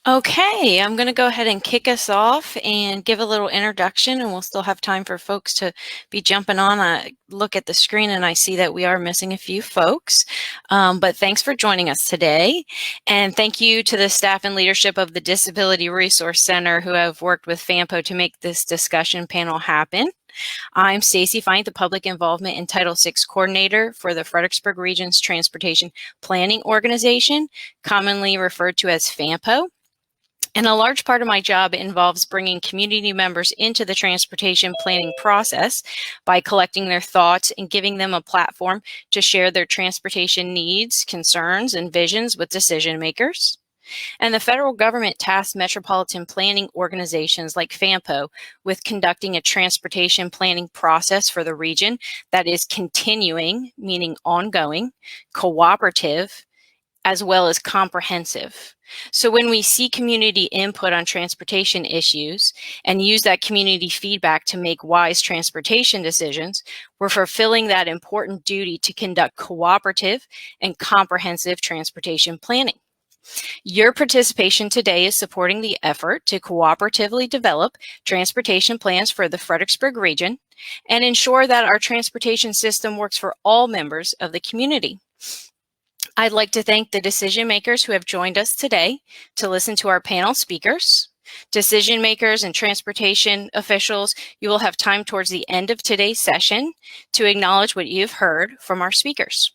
Okay, I'm going to go ahead and kick us off and give a little introduction, and we'll still have time for folks to be jumping on. I look at the screen and I see that we are missing a few folks, but thanks for joining us today. And thank you to the staff and leadership of the Disability Resource Center who have worked with FAMPO to make this discussion panel happen. I'm Stacy Feindt, the Public Involvement and Title VI Coordinator for the Fredericksburg Region's Transportation Planning Organization, commonly referred to as FAMPO. And a large part of my job involves bringing community members into the transportation planning process by collecting their thoughts and giving them a platform to share their transportation needs, concerns, and visions with decision makers. And the federal government tasks metropolitan planning organizations like FAMPO with conducting a transportation planning process for the region that is continuing, meaning ongoing, cooperative, as well as comprehensive. So when we see community input on transportation issues and use that community feedback to make wise transportation decisions, we're fulfilling that important duty to conduct cooperative and comprehensive transportation planning. Your participation today is supporting the effort to cooperatively develop transportation plans for the Fredericksburg region and ensure that our transportation system works for all members of the community. I'd like to thank the decision makers who have joined us today to listen to our panel speakers. Decision makers and transportation officials, you will have time towards the end of today's session to acknowledge what you've heard from our speakers.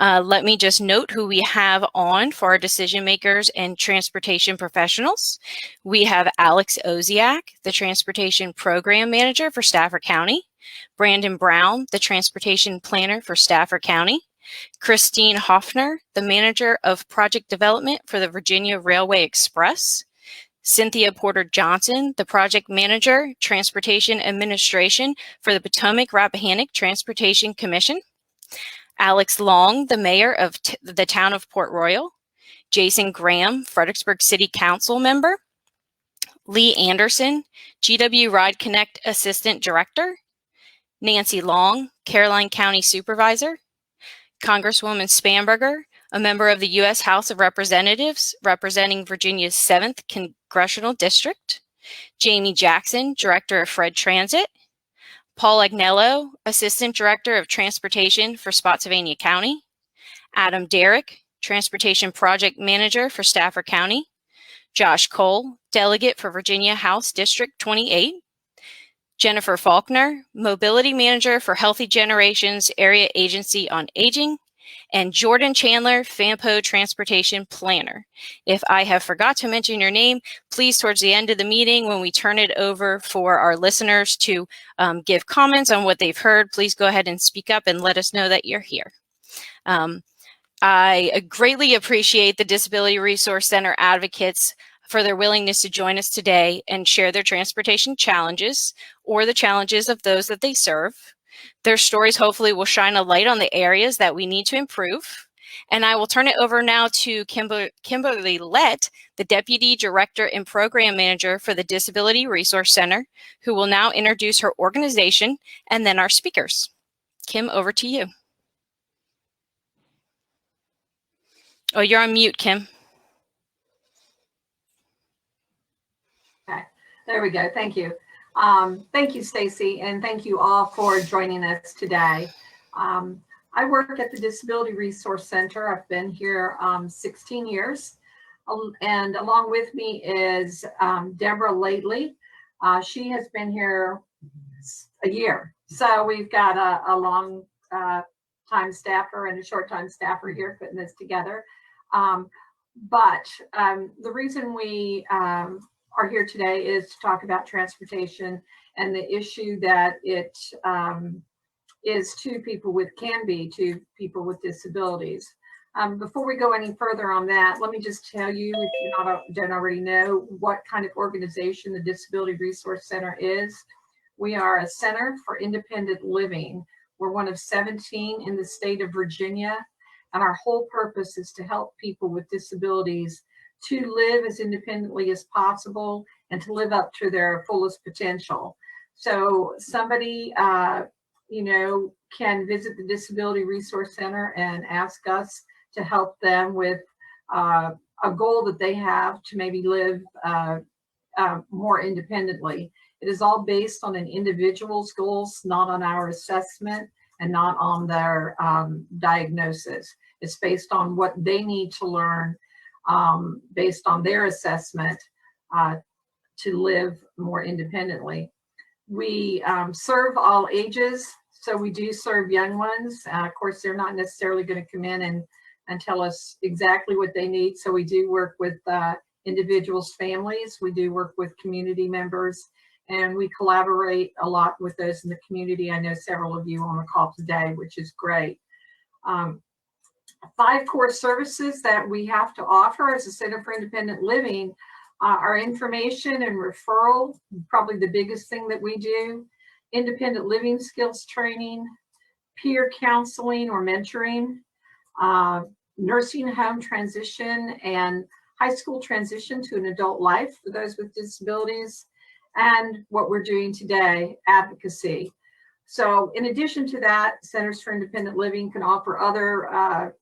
Let me just note who we have on for our decision makers and transportation professionals. We have Alex Oziak, the Transportation Program Manager for Stafford County, Brandon Brown, the Transportation Planner for Stafford County, Christine Hoffner, the Manager of Project Development for the Virginia Railway Express, Cynthia Porter Johnson, the Project Manager, Transportation Administration for the Potomac Rappahannock Transportation Commission, Alex Long, the Mayor of the Town of Port Royal, Jason Graham, Fredericksburg City Council Member, Lee Anderson, GW Ride Connect Assistant Director, Nancy Long, Caroline County Supervisor, Congresswoman Spanberger, a member of the U.S. House of Representatives representing Virginia's 7th Congressional District, Jamie Jackson, Director of Fred Transit, Paul Agnello, Assistant Director of Transportation for Spotsylvania County, Adam Derrick, Transportation Project Manager for Stafford County, Josh Cole, Delegate for Virginia House District 28, Jennifer Faulkner, Mobility Manager for Healthy Generations Area Agency on Aging, and Jordan Chandler, FAMPO Transportation Planner. If I have forgot to mention your name, please towards the end of the meeting when we turn it over for our listeners to give comments on what they've heard, please go ahead and speak up and let us know that you're here. I greatly appreciate the Disability Resource Center advocates for their willingness to join us today and share their transportation challenges or the challenges of those that they serve. Their stories hopefully will shine a light on the areas that we need to improve. And I will turn it over now to Kimberly Lett, the Deputy Director and Program Manager for the Disability Resource Center, who will now introduce her organization and then our speakers. Kim, over to you. Oh, you're on mute, Kim. Okay, there we go. Thank you. Thank you, Stacy, and thank you all for joining us today. I work at the Disability Resource Center. I've been here 16 years, and along with me is Deborah Lately. She has been here a year, so we've got a long time staffer and a short time staffer here putting this together. But the reason we are here today is to talk about transportation and the issue that it is to people with, can be to people with disabilities. Before we go any further on that, let me just tell you, if you don't already know, what kind of organization the Disability Resource Center is. We are a center for independent living. We're one of 17 in the state of Virginia, and our whole purpose is to help people with disabilities to live as independently as possible and to live up to their fullest potential. So somebody, can visit the Disability Resource Center and ask us to help them with a goal that they have to maybe live more independently. It is all based on an individual's goals, not on our assessment and not on their diagnosis. It's based on what they need to learn based on their assessment to live more independently. We serve all ages, so we do serve young ones. Of course, they're not necessarily going to come in and tell us exactly what they need. So we do work with individuals' families. We do work with community members, and we collaborate a lot with those in the community. I know several of you on the call today, which is great. 5 core services that we have to offer as a Center for Independent Living are information and referral, probably the biggest thing that we do, independent living skills training, peer counseling or mentoring, nursing home transition and high school transition to an adult life for those with disabilities, and what we're doing today, advocacy. So in addition to that, Centers for Independent Living can offer other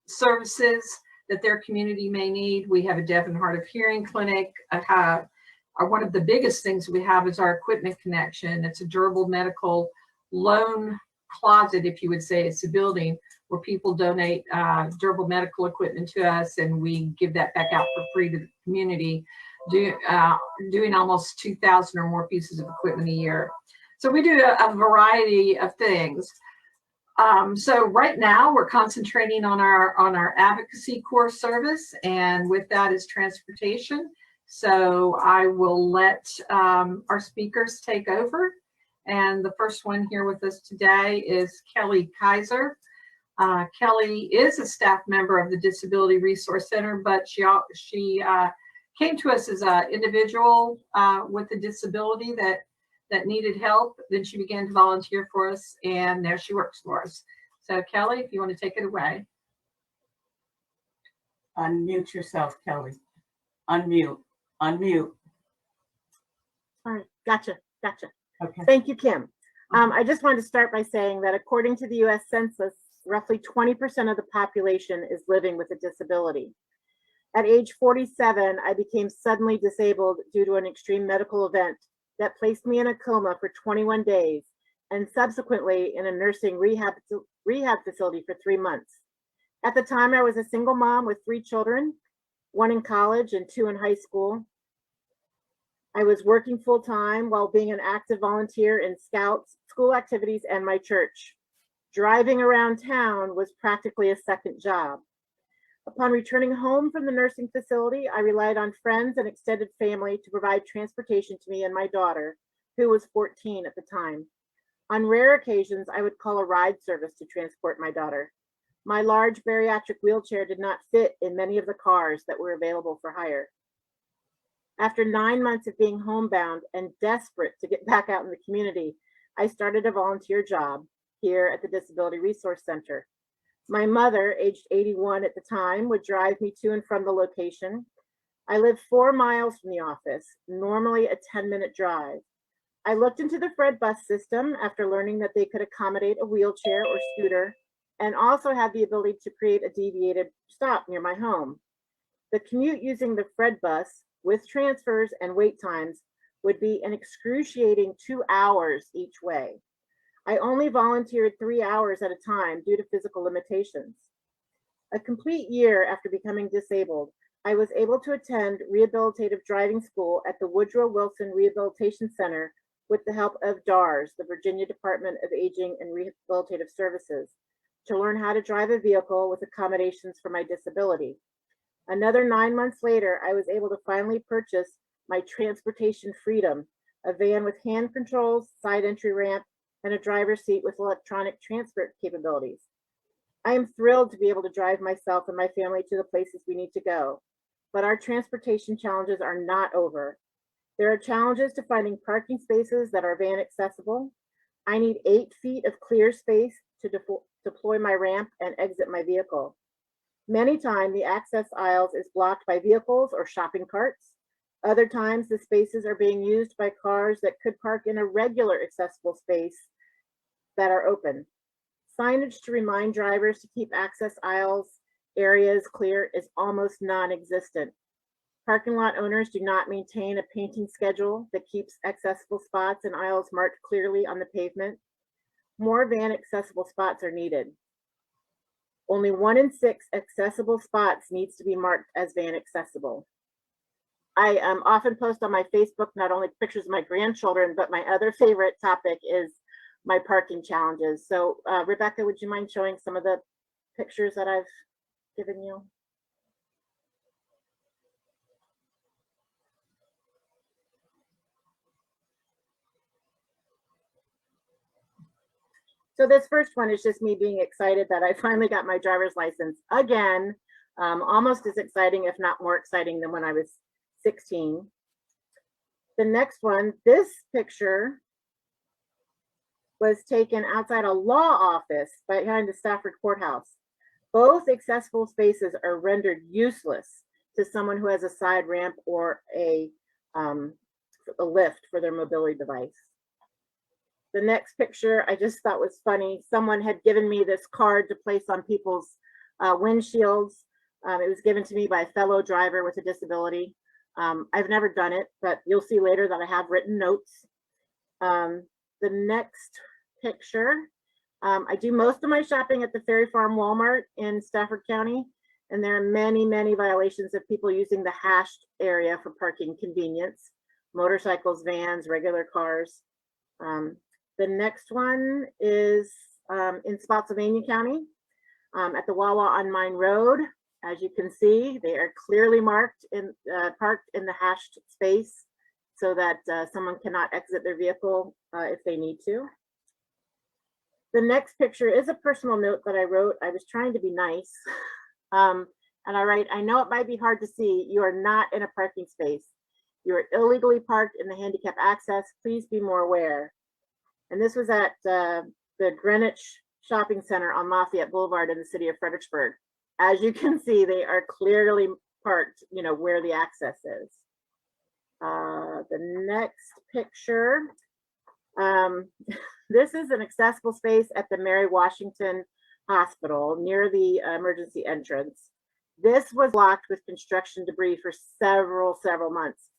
services that their community may need. We have a deaf and hard of hearing clinic. One of the biggest things we have is our equipment connection. It's a durable medical loan closet, if you would say. It's a building where people donate durable medical equipment to us, and we give that back out for free to the community, doing almost 2,000 or more pieces of equipment a year. So we do a variety of things. So right now we're concentrating on our advocacy core service, and with that is transportation. So I will let our speakers take over. And the first one here with us today is Kelly Kaiser. Kelly is a staff member of the Disability Resource Center, but she came to us as an individual with a disability that needed help. Then she began to volunteer for us, and there she works for us. So Kelly, if you want to take it away. Unmute yourself, Kelly. Unmute. Unmute. All right, gotcha. Okay. Thank you, Kim. I just wanted to start by saying that according to the US Census, roughly 20% of the population is living with a disability. At age 47, I became suddenly disabled due to an extreme medical event that placed me in a coma for 21 days and subsequently in a nursing rehab facility for 3 months. At the time, I was a single mom with 3 children, 1 in college and 2 in high school. I was working full-time while being an active volunteer in Scouts, school activities, and my church. Driving around town was practically a second job. Upon returning home from the nursing facility, I relied on friends and extended family to provide transportation to me and my daughter, who was 14 at the time. On rare occasions, I would call a ride service to transport my daughter. My large bariatric wheelchair did not fit in many of the cars that were available for hire. After 9 months of being homebound and desperate to get back out in the community, I started a volunteer job here at the Disability Resource Center. My mother, aged 81 at the time, would drive me to and from the location. I lived 4 miles from the office, normally a 10-minute drive. I looked into the Fred bus system after learning that they could accommodate a wheelchair or scooter and also had the ability to create a deviated stop near my home. The commute using the Fred bus with transfers and wait times would be an excruciating 2 hours each way. I only volunteered 3 hours at a time due to physical limitations. A complete year after becoming disabled, I was able to attend rehabilitative driving school at the Woodrow Wilson Rehabilitation Center with the help of dRC, the Virginia Department of Aging and Rehabilitative Services, to learn how to drive a vehicle with accommodations for my disability. Another 9 months later, I was able to finally purchase my transportation freedom, a van with hand controls, side entry ramp, and a driver's seat with electronic transfer capabilities. I am thrilled to be able to drive myself and my family to the places we need to go, but our transportation challenges are not over. There are challenges to finding parking spaces that are van accessible. I need 8 feet of clear space to deploy my ramp and exit my vehicle. Many times the access aisles is blocked by vehicles or shopping carts. Other times the spaces are being used by cars that could park in a regular accessible space that are open. Signage to remind drivers to keep access aisles areas clear is almost non-existent. Parking lot owners do not maintain a painting schedule that keeps accessible spots and aisles marked clearly on the pavement. More van accessible spots are needed. Only 1 in 6 accessible spots needs to be marked as van accessible. I often post on my Facebook not only pictures of my grandchildren, but my other favorite topic is my parking challenges. So Rebecca, would you mind showing some of the pictures that I've given you? So this first one is just me being excited that I finally got my driver's license again. Almost as exciting, if not more exciting than when I was 16. The next one, this picture was taken outside a law office behind the Stafford Courthouse. Both accessible spaces are rendered useless to someone who has a side ramp or a lift for their mobility device. The next picture I just thought was funny. Someone had given me this card to place on people's windshields. It was given to me by a fellow driver with a disability. I've never done it, but you'll see later that I have written notes. The next picture, I do most of my shopping at the Ferry Farm Walmart in Stafford County, and there are many, many violations of people using the hashed area for parking convenience, motorcycles, vans, regular cars. The next one is in Spotsylvania County at the Wawa on Mine Road. As you can see, they are clearly marked in parked in the hashed space so that someone cannot exit their vehicle if they need to. The next picture is a personal note that I wrote. I was trying to be nice. And I write, I know it might be hard to see. You are not in a parking space. You are illegally parked in the handicap access. Please be more aware. And this was at the Greenwich Shopping Center on Lafayette Boulevard in the city of Fredericksburg. As you can see, they are clearly parked, you know, where the access is. The next picture, this is an accessible space at the Mary Washington Hospital near the emergency entrance. This was blocked with construction debris for several months.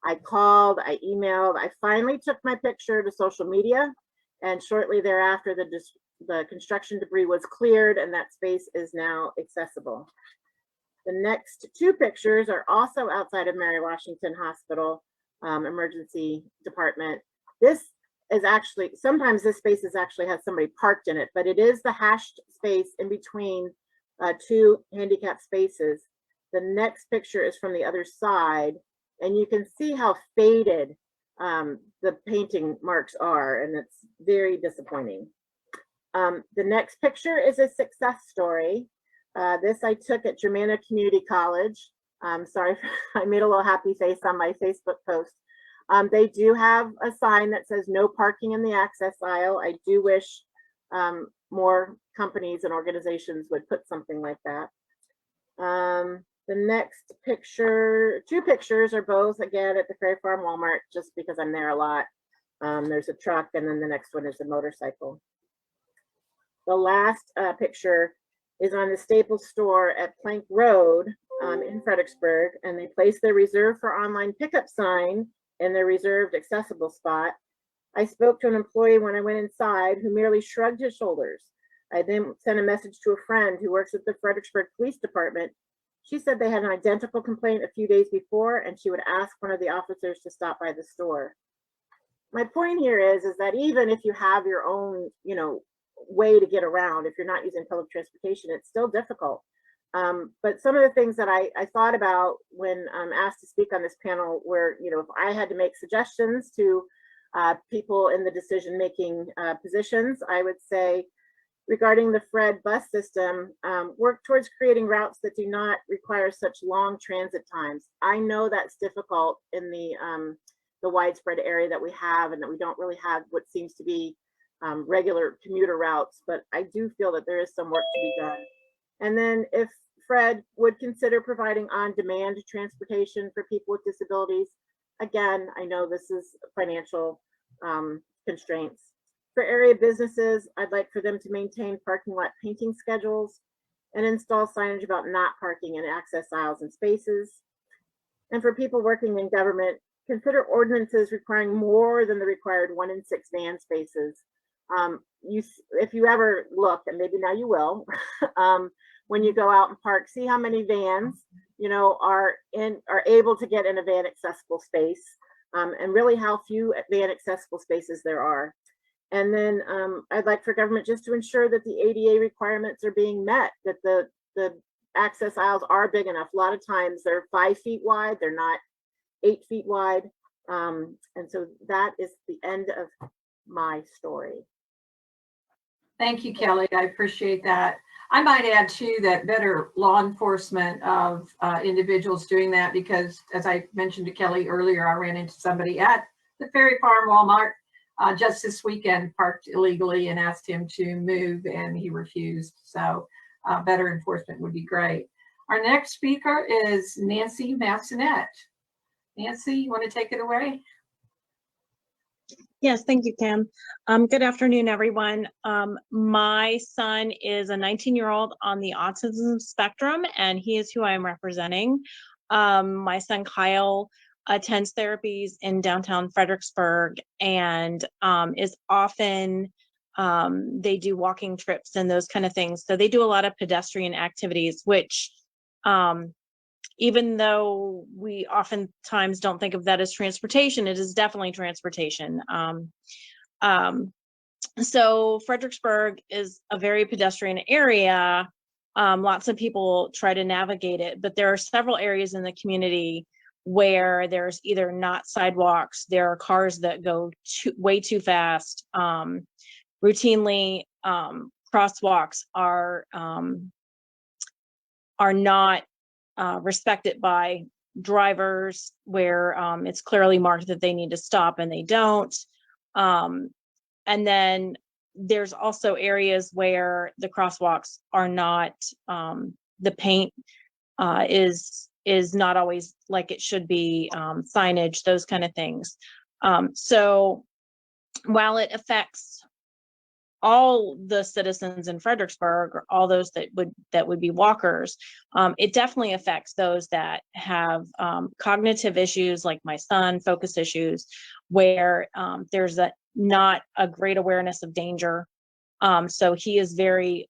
I called, I emailed, I finally took my picture to social media, and shortly thereafter, the construction debris was cleared and that space is now accessible. The next two pictures are also outside of Mary Washington Hospital emergency department. This is actually, sometimes this space actually has somebody parked in it, but it is the hashed space in between two handicap spaces. The next picture is from the other side, and you can see how faded the painting marks are, and it's very disappointing. The next picture is a success story. This I took at Germanna Community College. Sorry, I made a little happy face on my Facebook post. They do have a sign that says no parking in the access aisle. I do wish more companies and organizations would put something like that. The next picture, two pictures are both again at the Ferry Farm Walmart, just because I'm there a lot. There's a truck, and then the next one is a motorcycle. The last picture is on the Staples store at Plank Road in Fredericksburg, and they placed their reserved for online pickup sign in their reserved accessible spot. I spoke to an employee when I went inside who merely shrugged his shoulders. I then sent a message to a friend who works at the Fredericksburg Police Department. She said they had an identical complaint a few days before, and she would ask one of the officers to stop by the store. My point here is that even if you have your own, you know, way to get around, if you're not using public transportation, it's still difficult. But some of the things that I thought about when asked to speak on this panel were, you know, if I had to make suggestions to people in the decision-making positions, I would say, regarding the FRED bus system, work towards creating routes that do not require such long transit times. I know that's difficult in the widespread area that we have, and that we don't really have what seems to be regular commuter routes, but I do feel that there is some work to be done. And then if FRED would consider providing on-demand transportation for people with disabilities, again, I know this is financial constraints. For area businesses, I'd like for them to maintain parking lot painting schedules. and install signage about not parking in access aisles and spaces. And for people working in government, consider ordinances requiring more than the required 1 in 6 van spaces. If you ever look, and maybe now you will, when you go out and park, see how many vans, are able to get in a van accessible space, and really how few van accessible spaces there are. And then I'd like for government just to ensure that the ADA requirements are being met, that the access aisles are big enough. A lot of times they're 5 feet wide, they're not 8 feet wide. And so that is the end of my story. Thank you, Kelly. I appreciate that. I might add too that better law enforcement of individuals doing that, because as I mentioned to Kelly earlier, I ran into somebody at the Ferry Farm Walmart just this weekend, parked illegally, and asked him to move and he refused. So better enforcement would be great. Our next speaker is Nancy Massonette. Nancy, you want to take it away? Yes, thank you, Kim. Good afternoon, everyone. My son is a 19-year-old on the autism spectrum, and he is who I am representing. My son Kyle attends therapies in downtown Fredericksburg, and is often, they do walking trips and those kind of things. So they do a lot of pedestrian activities, which even though we oftentimes don't think of that as transportation, it is definitely transportation. So Fredericksburg is a very pedestrian area. Lots of people try to navigate it, but there are several areas in the community where there's either not sidewalks, there are cars that go way too fast. Routinely, crosswalks are not respected by drivers, where it's clearly marked that they need to stop and they don't. And then there's also areas where the crosswalks are not, the paint is not always like it should be, signage, those kind of things. So while it affects all the citizens in Fredericksburg, or all those that would be walkers, it definitely affects those that have cognitive issues, like my son, focus issues, where there's not a great awareness of danger. So he is very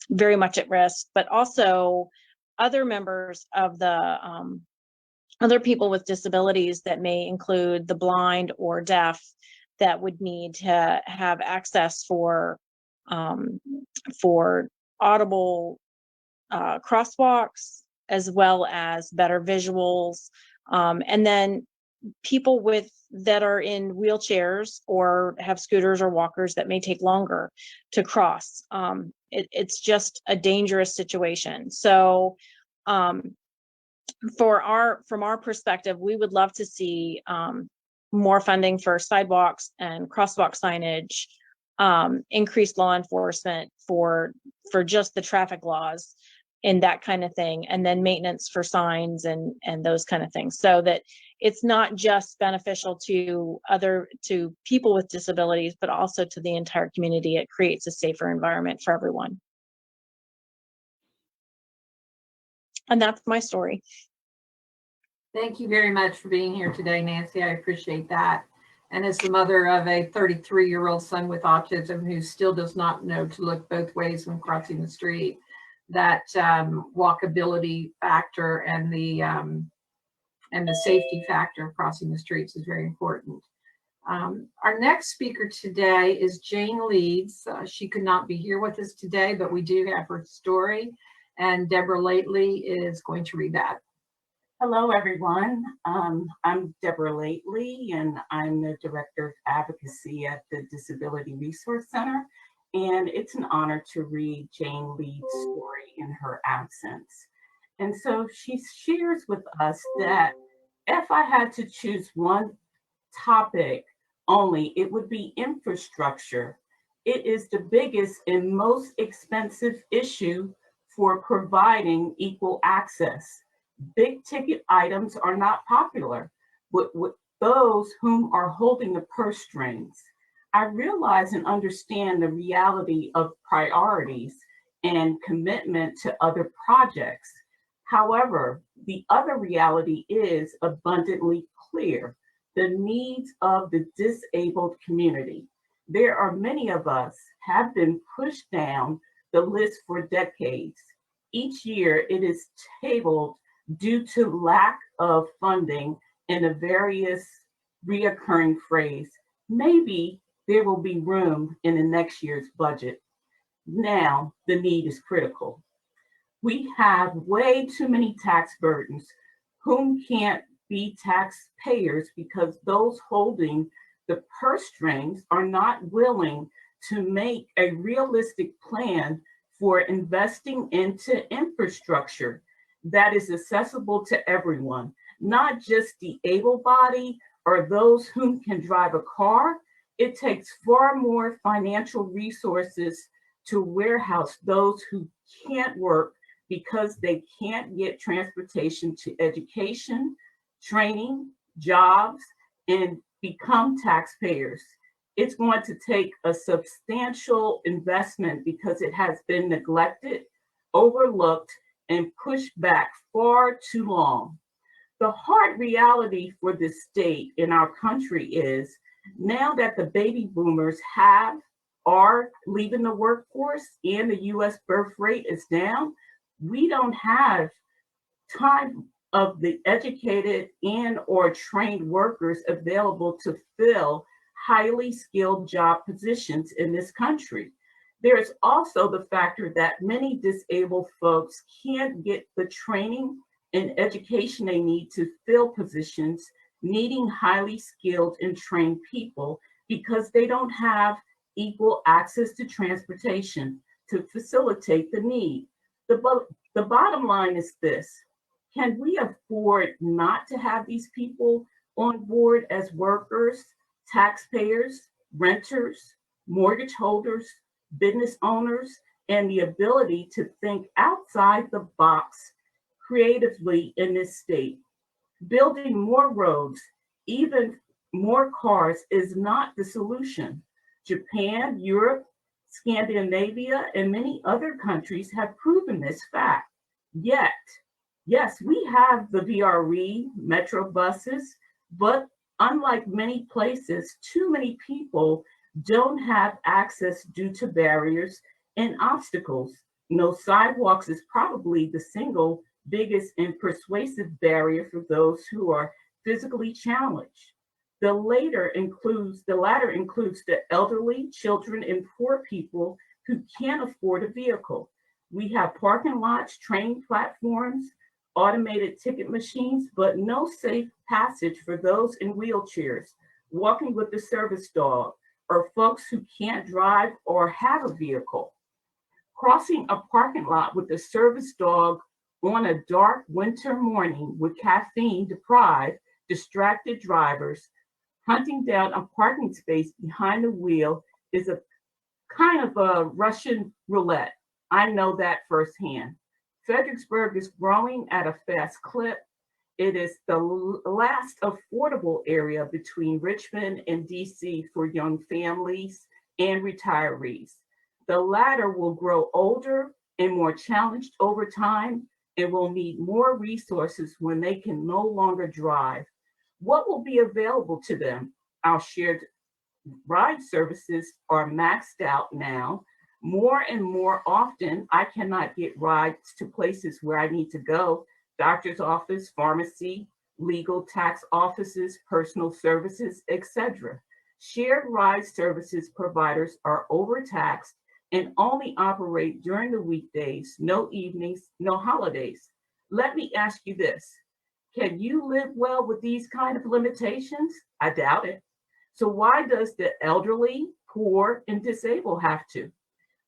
much at risk, but also other members of the other people with disabilities that may include the blind or deaf, that would need to have access for audible crosswalks, as well as better visuals. And then people that are in wheelchairs or have scooters or walkers that may take longer to cross. It's just a dangerous situation. So from our perspective, we would love to see more funding for sidewalks and crosswalk signage, increased law enforcement for just the traffic laws and that kind of thing, and then maintenance for signs and those kind of things, so that it's not just beneficial to people with disabilities, but also to the entire community. It creates a safer environment for everyone. And that's my story. Thank you very much for being here today, Nancy. I appreciate that. And as the mother of a 33-year-old son with autism who still does not know to look both ways when crossing the street, that walkability factor and the safety factor of crossing the streets is very important. Our next speaker today is Jane Leeds. She could not be here with us today, but we do have her story, and Deborah Lately is going to read that. Hello, everyone. I'm Deborah Lately, and I'm the Director of Advocacy at the Disability Resource Center. And it's an honor to read Jane Leeds' story in her absence. And so she shares with us that if I had to choose one topic only, it would be infrastructure. It is the biggest and most expensive issue for providing equal access. Big ticket items are not popular with those whom are holding the purse strings. I realize and understand the reality of priorities and commitment to other projects. However, the other reality is abundantly clear: the needs of the disabled community. There are many of us have been pushed down the list for decades. Each year it is tabled due to lack of funding and a various reoccurring phrase, maybe there will be room in the next year's budget. Now the need is critical. We have way too many tax burdens whom can't be taxpayers because those holding the purse strings are not willing to make a realistic plan for investing into infrastructure that is accessible to everyone, not just the able-bodied or those who can drive a car. It takes far more financial resources to warehouse those who can't work because they can't get transportation to education, training, jobs, and become taxpayers. It's going to take a substantial investment because it has been neglected, overlooked, and pushed back far too long. The hard reality for the state in our country is now that the baby boomers are leaving the workforce and the US birth rate is down, we don't have time of the educated and or trained workers available to fill highly skilled job positions in this country. There is also the factor that many disabled folks can't get the training and education they need to fill positions needing highly skilled and trained people because they don't have equal access to transportation to facilitate the need. The bottom line is this: can we afford not to have these people on board as workers, taxpayers, renters, mortgage holders, business owners, and the ability to think outside the box creatively in this state? Building more roads, even more cars, is not the solution. Japan, Europe, Scandinavia, and many other countries have proven this fact. Yet, yes, we have the VRE metro buses, but unlike many places, too many people don't have access due to barriers and obstacles. No sidewalks is probably the single biggest and persuasive barrier for those who are physically challenged. The latter includes the elderly, children, and poor people who can't afford a vehicle. We have parking lots, train platforms, automated ticket machines, but no safe passage for those in wheelchairs, walking with the service dog, or folks who can't drive or have a vehicle. Crossing a parking lot with a service dog on a dark winter morning with caffeine-deprived, distracted drivers hunting down a parking space behind the wheel is a kind of a Russian roulette. I know that firsthand. Fredericksburg is growing at a fast clip. It is the last affordable area between Richmond and DC for young families and retirees. The latter will grow older and more challenged over time and will need more resources when they can no longer drive. What will be available to them? Our shared ride services are maxed out now. More and more often, I cannot get rides to places where I need to go: doctor's office, pharmacy, legal, tax offices, personal services, etc. Shared ride services providers are overtaxed and only operate during the weekdays, no evenings, no holidays. Let me ask you this: can you live well with these kind of limitations? I doubt it. So why does the elderly, poor, and disabled have to?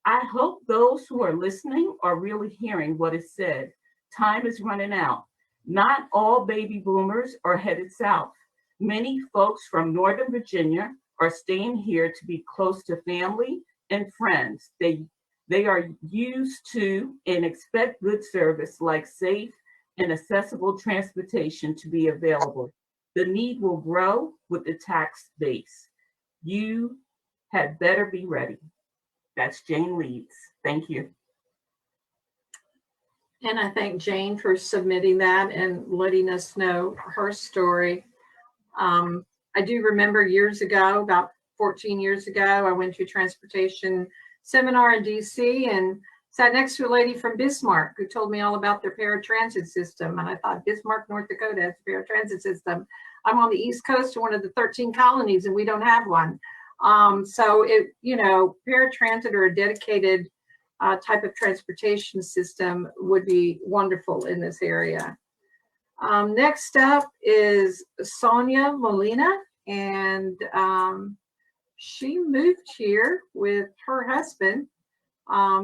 I hope those who are listening are really hearing what is said. Time is running out. Not all baby boomers are headed south. Many folks from Northern Virginia are staying here to be close to family and friends. They are used to and expect good service like safe and accessible transportation to be available. The need will grow with the tax base. You had better be ready. That's Jane Leeds. Thank you. And I thank Jane for submitting that and letting us know her story. I do remember years ago, about 14 years ago, I went to a transportation seminar in DC and sat next to a lady from Bismarck who told me all about their paratransit system. And I thought, Bismarck, North Dakota has a paratransit system. I'm on the East Coast of one of the 13 colonies and we don't have one. So it, you know, paratransit or a dedicated type of transportation system would be wonderful in this area. Next up is Sonya Molina, and she moved here with her husband.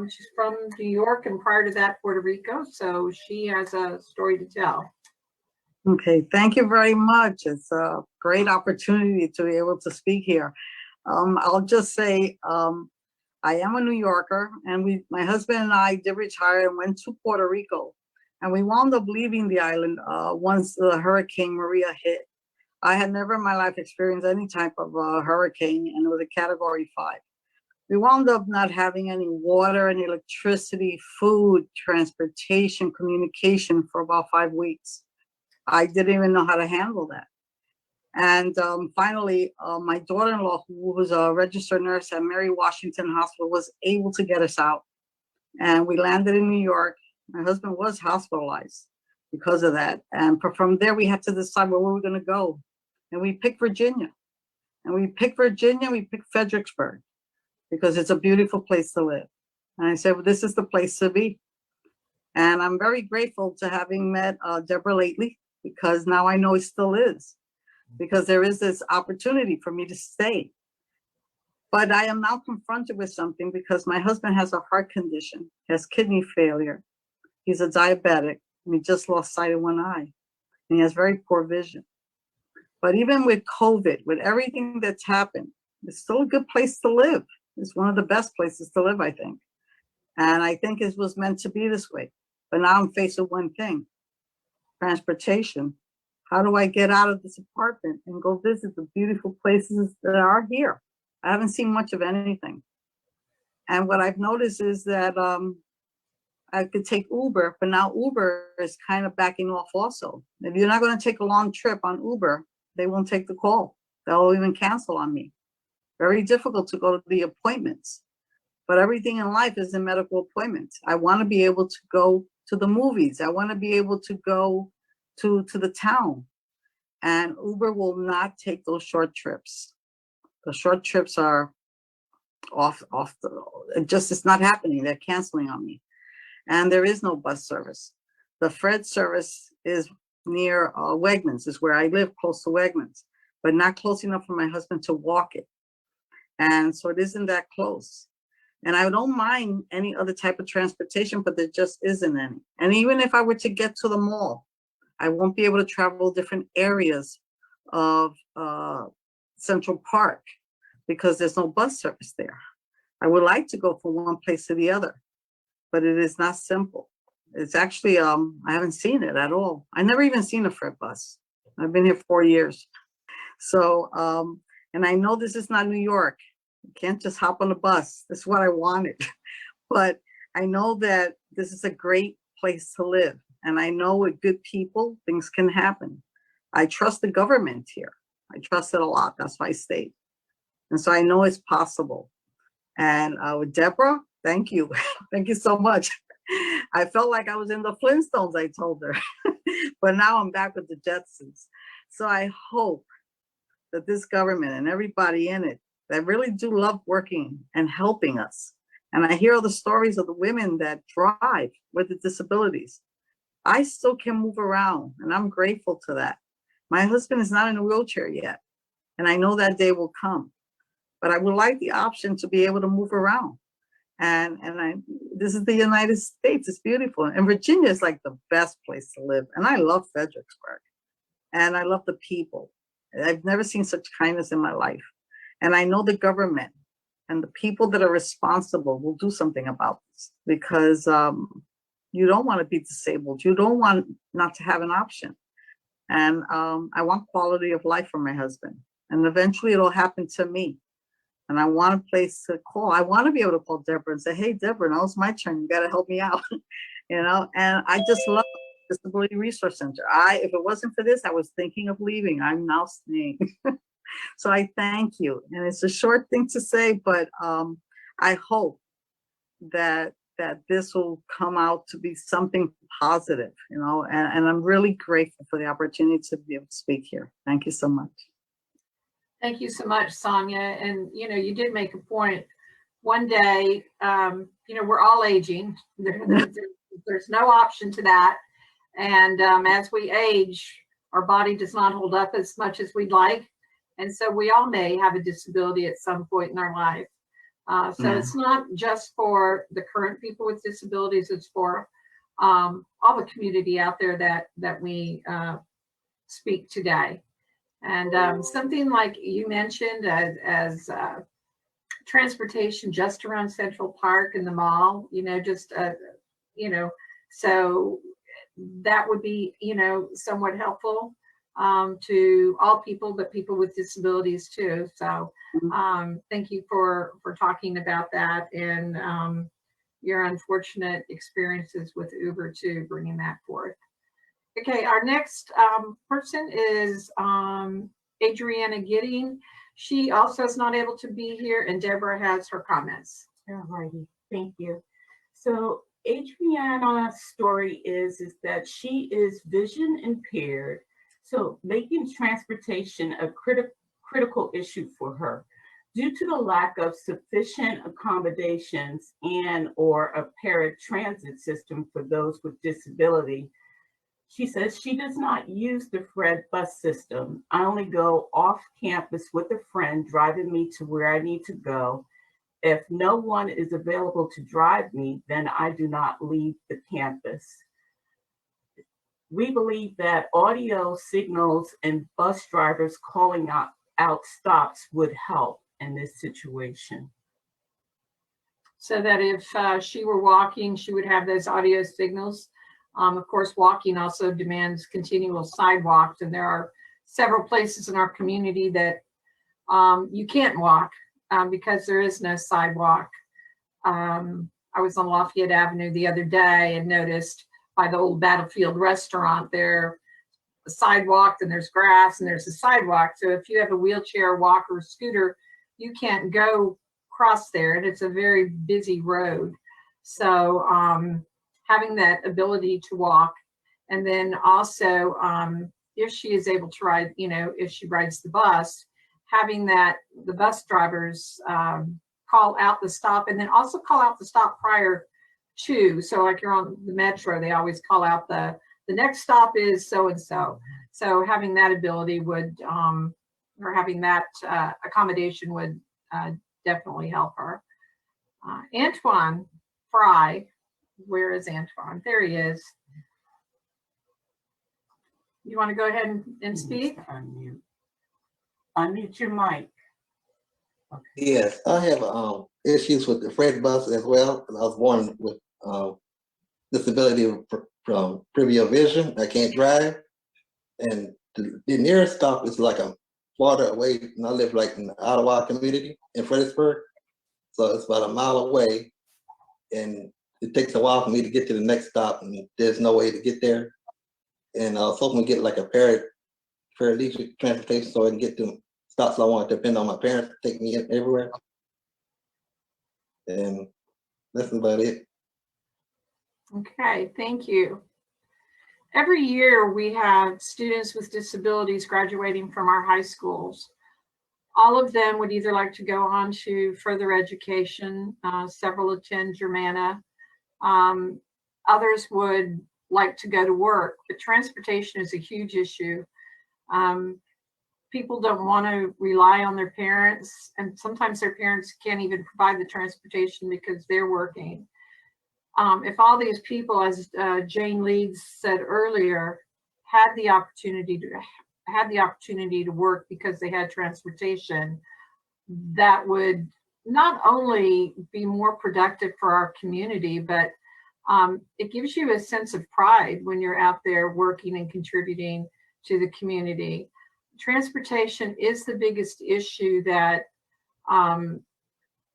She's from New York and prior to that, Puerto Rico, so she has a story to tell. Okay, thank you very much. It's a great opportunity to be able to speak here. I'll just say, I am a New Yorker, and my husband and I did retire and went to Puerto Rico, and we wound up leaving the island once the Hurricane Maria hit. I had never in my life experienced any type of hurricane, and it was a Category 5. We wound up not having any water, any electricity, food, transportation, communication for about 5 weeks. I didn't even know how to handle that. And finally, my daughter-in-law, who was a registered nurse at Mary Washington Hospital, was able to get us out. And we landed in New York. My husband was hospitalized because of that. And from there, we had to decide where we were going to go. And we picked Virginia. And we picked Fredericksburg, because it's a beautiful place to live. And I said, well, this is the place to be. And I'm very grateful to having met Deborah Lately, because now I know it still is. Because there is this opportunity for me to stay. But I am now confronted with something, because my husband has a heart condition, has kidney failure. He's a diabetic, and he just lost sight of one eye. And he has very poor vision. But even with COVID, with everything that's happened, it's still a good place to live. It's one of the best places to live, I think. And I think it was meant to be this way. But now I'm faced with one thing: transportation. How do I get out of this apartment and go visit the beautiful places that are here? I haven't seen much of anything. And what I've noticed is that I could take Uber, but now Uber is kind of backing off also. If you're not going to take a long trip on Uber, they won't take the call. They'll even cancel on me. Very difficult to go to the appointments. But everything in life is in medical appointments. I want to be able to go to the movies. I want to be able to go to the town, and Uber will not take those short trips. The short trips are it's not happening. They're canceling on me. And there is no bus service. The Fred service is near Wegmans, is where I live, close to Wegmans, but not close enough for my husband to walk it. And so it isn't that close. And I don't mind any other type of transportation, but there just isn't any. And even if I were to get to the mall, I won't be able to travel different areas of Central Park because there's no bus service there. I would like to go from one place to the other, but it is not simple. It's actually, I haven't seen it at all. I never even seen a Fred bus. I've been here 4 years. So, and I know this is not New York. You can't just hop on a bus. That's what I wanted. But I know that this is a great place to live. And I know with good people, things can happen. I trust the government here. I trust it a lot. That's why I stayed. And so I know it's possible. And with Deborah, thank you. Thank you so much. I felt like I was in the Flintstones, I told her. But now I'm back with the Jetsons. So I hope that this government and everybody in it that really do love working and helping us. And I hear all the stories of the women that drive with the disabilities. I still can move around, and I'm grateful to that. My husband is not in a wheelchair yet, and I know that day will come. But I would like the option to be able to move around. And this is the United States. It's beautiful. And Virginia is like the best place to live. And I love Fredericksburg. And I love the people. I've never seen such kindness in my life. And I know the government and the people that are responsible will do something about this, because you don't want to be disabled. You don't want not to have an option. And I want quality of life for my husband. And eventually it'll happen to me. And I want a place to call. I want to be able to call Deborah and say, hey, Deborah, now it's my turn. You got to help me out. you know, and I just love Disability Resource Center. If it wasn't for this, I was thinking of leaving. I'm now staying. So I thank you. And it's a short thing to say, but I hope that this will come out to be something positive, you know, and I'm really grateful for the opportunity to be able to speak here. Thank you so much. Thank you so much, Sonya. And, you know, you did make a point. One day, you know, we're all aging. There's no option to that. And as we age, our body does not hold up as much as we'd like. And so we all may have a disability at some point in our life. So it's not just for the current people with disabilities, it's for all the community out there that we speak today. And something like you mentioned as transportation just around Central Park and the mall, you know, just, you know, so that would be, you know, somewhat helpful to all people, but people with disabilities too. So thank you for talking about that and your unfortunate experiences with Uber too, bringing that forth. Okay, our next person is Adriana Gidding. She also is not able to be here, and Deborah has her comments. All righty, thank you. So Adriana's story is that she is vision impaired, so making transportation a critical issue for her. Due to the lack of sufficient accommodations and or a paratransit system for those with disability, she says she does not use the FRED bus system. I only go off campus with a friend driving me to where I need to go. If no one is available to drive me, then I do not leave the campus. We believe that audio signals and bus drivers calling out stops would help in this situation. So that if she were walking, she would have those audio signals. Of course, walking also demands continual sidewalks, and there are several places in our community that you can't walk because there is no sidewalk. I was on Lafayette Avenue the other day and noticed by the old Battlefield restaurant there, a sidewalk, and there's grass and there's a sidewalk. So if you have a wheelchair, walker, or scooter, you can't go cross there, and it's a very busy road. So having that ability to walk, and then also if she is able to ride, you know, if she rides the bus, having that the bus drivers call out the stop, and then also call out the stop prior to. So like you're on the metro, they always call out the next stop is so and so. So having that ability would, or having that accommodation would definitely help her. Antoine Fry, where is Antoine? There he is. You want to go ahead and speak? Unmute your mic. Okay. Yes, I have issues with the FRED bus as well. I was born with disability from peripheral vision. I can't drive, and the nearest stop is like a farther away. And I live like in the Ottawa community in Fredericksburg, so it's about a mile away, and it takes a while for me to get to the next stop, and there's no way to get there. And I was hoping to get like a paralegal transportation so I can get to stops I want to depend on my parents to take me everywhere. And that's about it. Okay, thank you. Every year we have students with disabilities graduating from our high schools. All of them would either like to go on to further education, several attend Germana. Others would like to go to work, but transportation is a huge issue. People don't want to rely on their parents, and sometimes their parents can't even provide the transportation because they're working. If all these people, as Jane Leeds said earlier, had the opportunity to work because they had transportation, that would not only be more productive for our community, but it gives you a sense of pride when you're out there working and contributing to the community. Transportation is the biggest issue that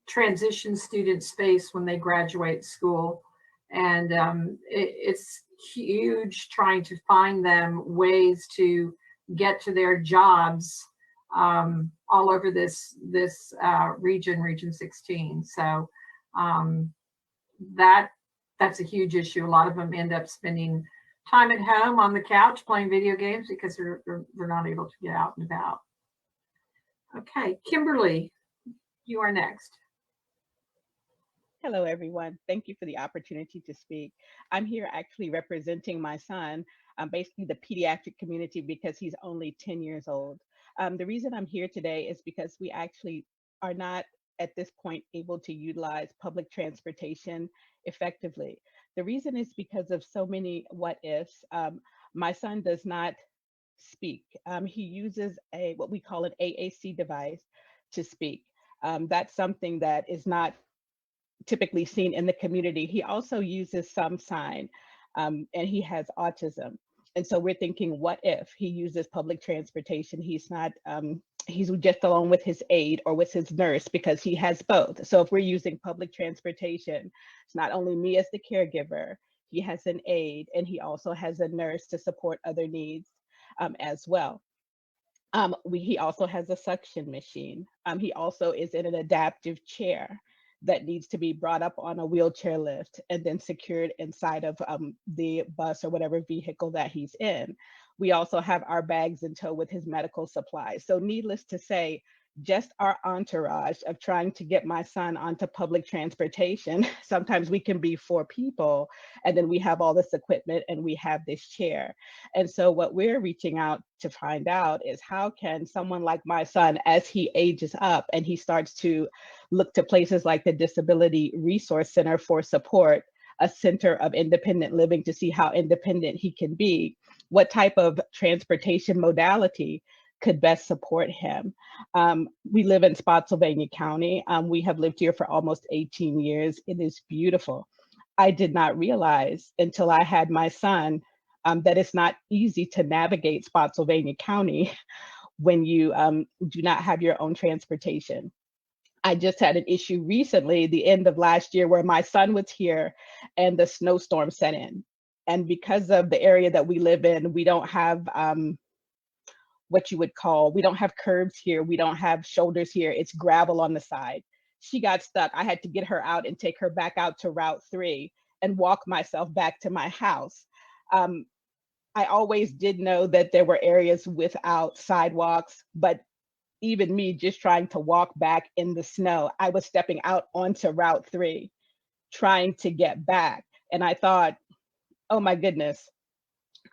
transition students face when they graduate school. And it's huge trying to find them ways to get to their jobs all over this region 16. So that's a huge issue. A lot of them end up spending time at home on the couch playing video games because they're not able to get out and about. Okay, Kimberly, you are next. Hello, everyone. Thank you for the opportunity to speak. I'm here actually representing my son, basically the pediatric community, because he's only 10 years old. The reason I'm here today is because we actually are not at this point able to utilize public transportation effectively. The reason is because of so many what ifs. My son does not speak. He uses what we call an AAC device to speak. That's something that is not typically seen in the community. He also uses some sign, and he has autism. And so we're thinking, what if he uses public transportation? He's not, he's just alone with his aide or with his nurse because he has both. So if we're using public transportation, it's not only me as the caregiver, he has an aide, and he also has a nurse to support other needs as well. He also has a suction machine. He also is in an adaptive chair that needs to be brought up on a wheelchair lift and then secured inside of the bus or whatever vehicle that he's in. We also have our bags in tow with his medical supplies. So needless to say, just our entourage of trying to get my son onto public transportation, sometimes we can be 4 people, and then we have all this equipment and we have this chair. And so what we're reaching out to find out is how can someone like my son, as he ages up and he starts to look to places like the Disability Resource Center for support, a center of independent living to see how independent he can be, what type of transportation modality could best support him. We live in Spotsylvania County. We have lived here for almost 18 years. It is beautiful. I did not realize until I had my son that it's not easy to navigate Spotsylvania County when you do not have your own transportation. I just had an issue recently, the end of last year, where my son was here and the snowstorm set in. And because of the area that we live in, we don't have what you would call, we don't have curbs here. We don't have shoulders here. It's gravel on the side. She got stuck. I had to get her out and take her back out to Route 3 and walk myself back to my house. I always did know that there were areas without sidewalks, but even me just trying to walk back in the snow, I was stepping out onto Route 3, trying to get back. And I thought, oh my goodness,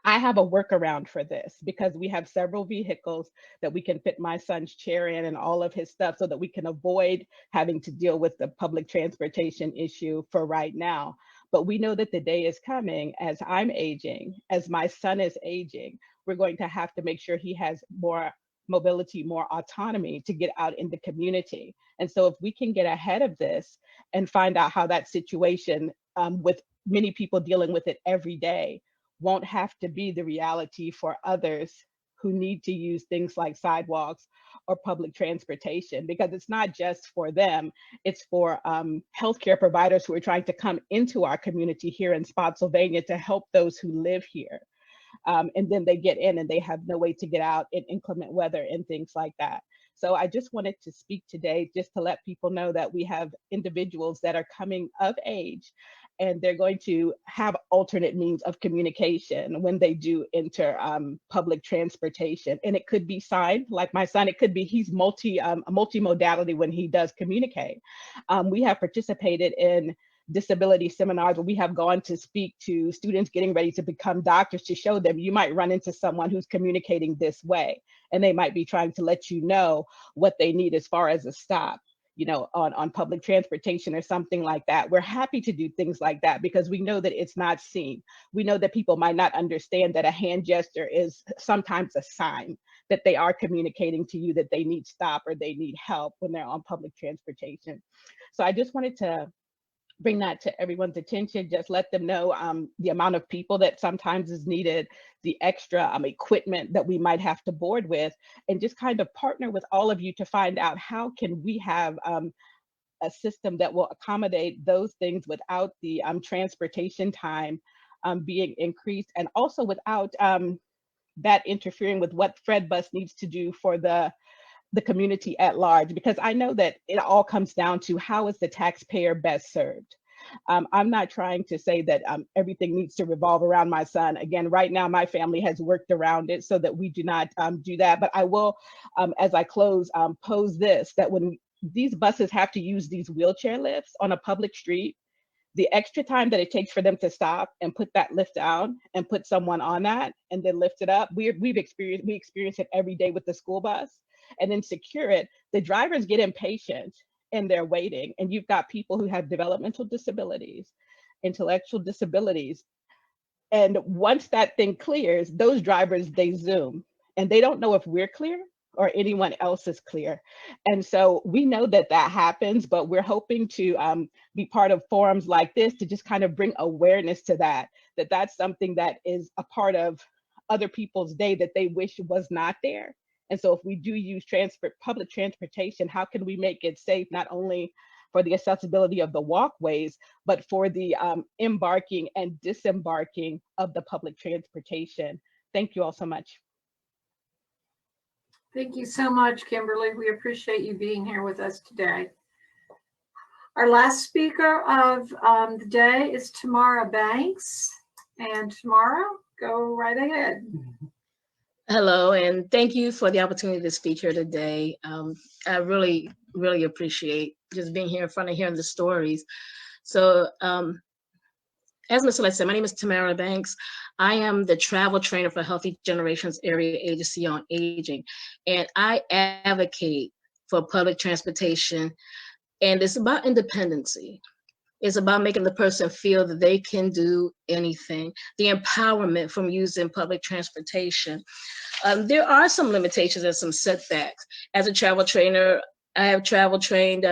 I have a workaround for this because we have several vehicles that we can fit my son's chair in and all of his stuff so that we can avoid having to deal with the public transportation issue for right now. But we know that the day is coming as I'm aging, as my son is aging, we're going to have to make sure he has more mobility, more autonomy to get out in the community. And so if we can get ahead of this and find out how that situation with many people dealing with it every day won't have to be the reality for others who need to use things like sidewalks or public transportation, because it's not just for them, it's for healthcare providers who are trying to come into our community here in Spotsylvania to help those who live here. And then they get in and they have no way to get out in inclement weather and things like that. So I just wanted to speak today just to let people know that we have individuals that are coming of age and they're going to have alternate means of communication when they do enter public transportation. And it could be signed, like my son, it could be he's multimodality when he does communicate. We have participated in disability seminars where we have gone to speak to students getting ready to become doctors to show them you might run into someone who's communicating this way, and they might be trying to let you know what they need as far as a stop, you know, on public transportation or something like that. We're happy to do things like that because we know that it's not seen. We know that people might not understand that a hand gesture is sometimes a sign that they are communicating to you that they need stop or they need help when they're on public transportation. So I just wanted to bring that to everyone's attention, just let them know the amount of people that sometimes is needed, the extra equipment that we might have to board with, and just kind of partner with all of you to find out how can we have a system that will accommodate those things without the transportation time being increased, and also without that interfering with what FredBus needs to do for the community at large, because I know that it all comes down to how is the taxpayer best served. I'm not trying to say that everything needs to revolve around my son. Again, right now, my family has worked around it so that we do not do that. But I will, as I close, pose this, that when these buses have to use these wheelchair lifts on a public street, the extra time that it takes for them to stop and put that lift down and put someone on that and then lift it up, we experience it every day with the school bus, and then secure it. The drivers get impatient and they're waiting, and you've got people who have developmental disabilities, intellectual disabilities, and once that thing clears, those drivers, they zoom, and they don't know if we're clear or anyone else is clear. And so we know that that happens, but we're hoping to be part of forums like this to just kind of bring awareness to that, that's something that is a part of other people's day that they wish was not there. And so if we do use public transportation, how can we make it safe, not only for the accessibility of the walkways, but for the embarking and disembarking of the public transportation? Thank you all so much. Thank you so much, Kimberly. We appreciate you being here with us today. Our last speaker of the day is Tamara Banks. And Tamara, go right ahead. Hello, and thank you for the opportunity to speak here today. I really, really appreciate just being here in front of hearing the stories. So as Ms. Latley said, my name is Tamara Banks. I am the travel trainer for Healthy Generations Area Agency on Aging, and I advocate for public transportation, and it's about independency. It's about making the person feel that they can do anything, the empowerment from using public transportation. There are some limitations and some setbacks. As a travel trainer, I have travel trained,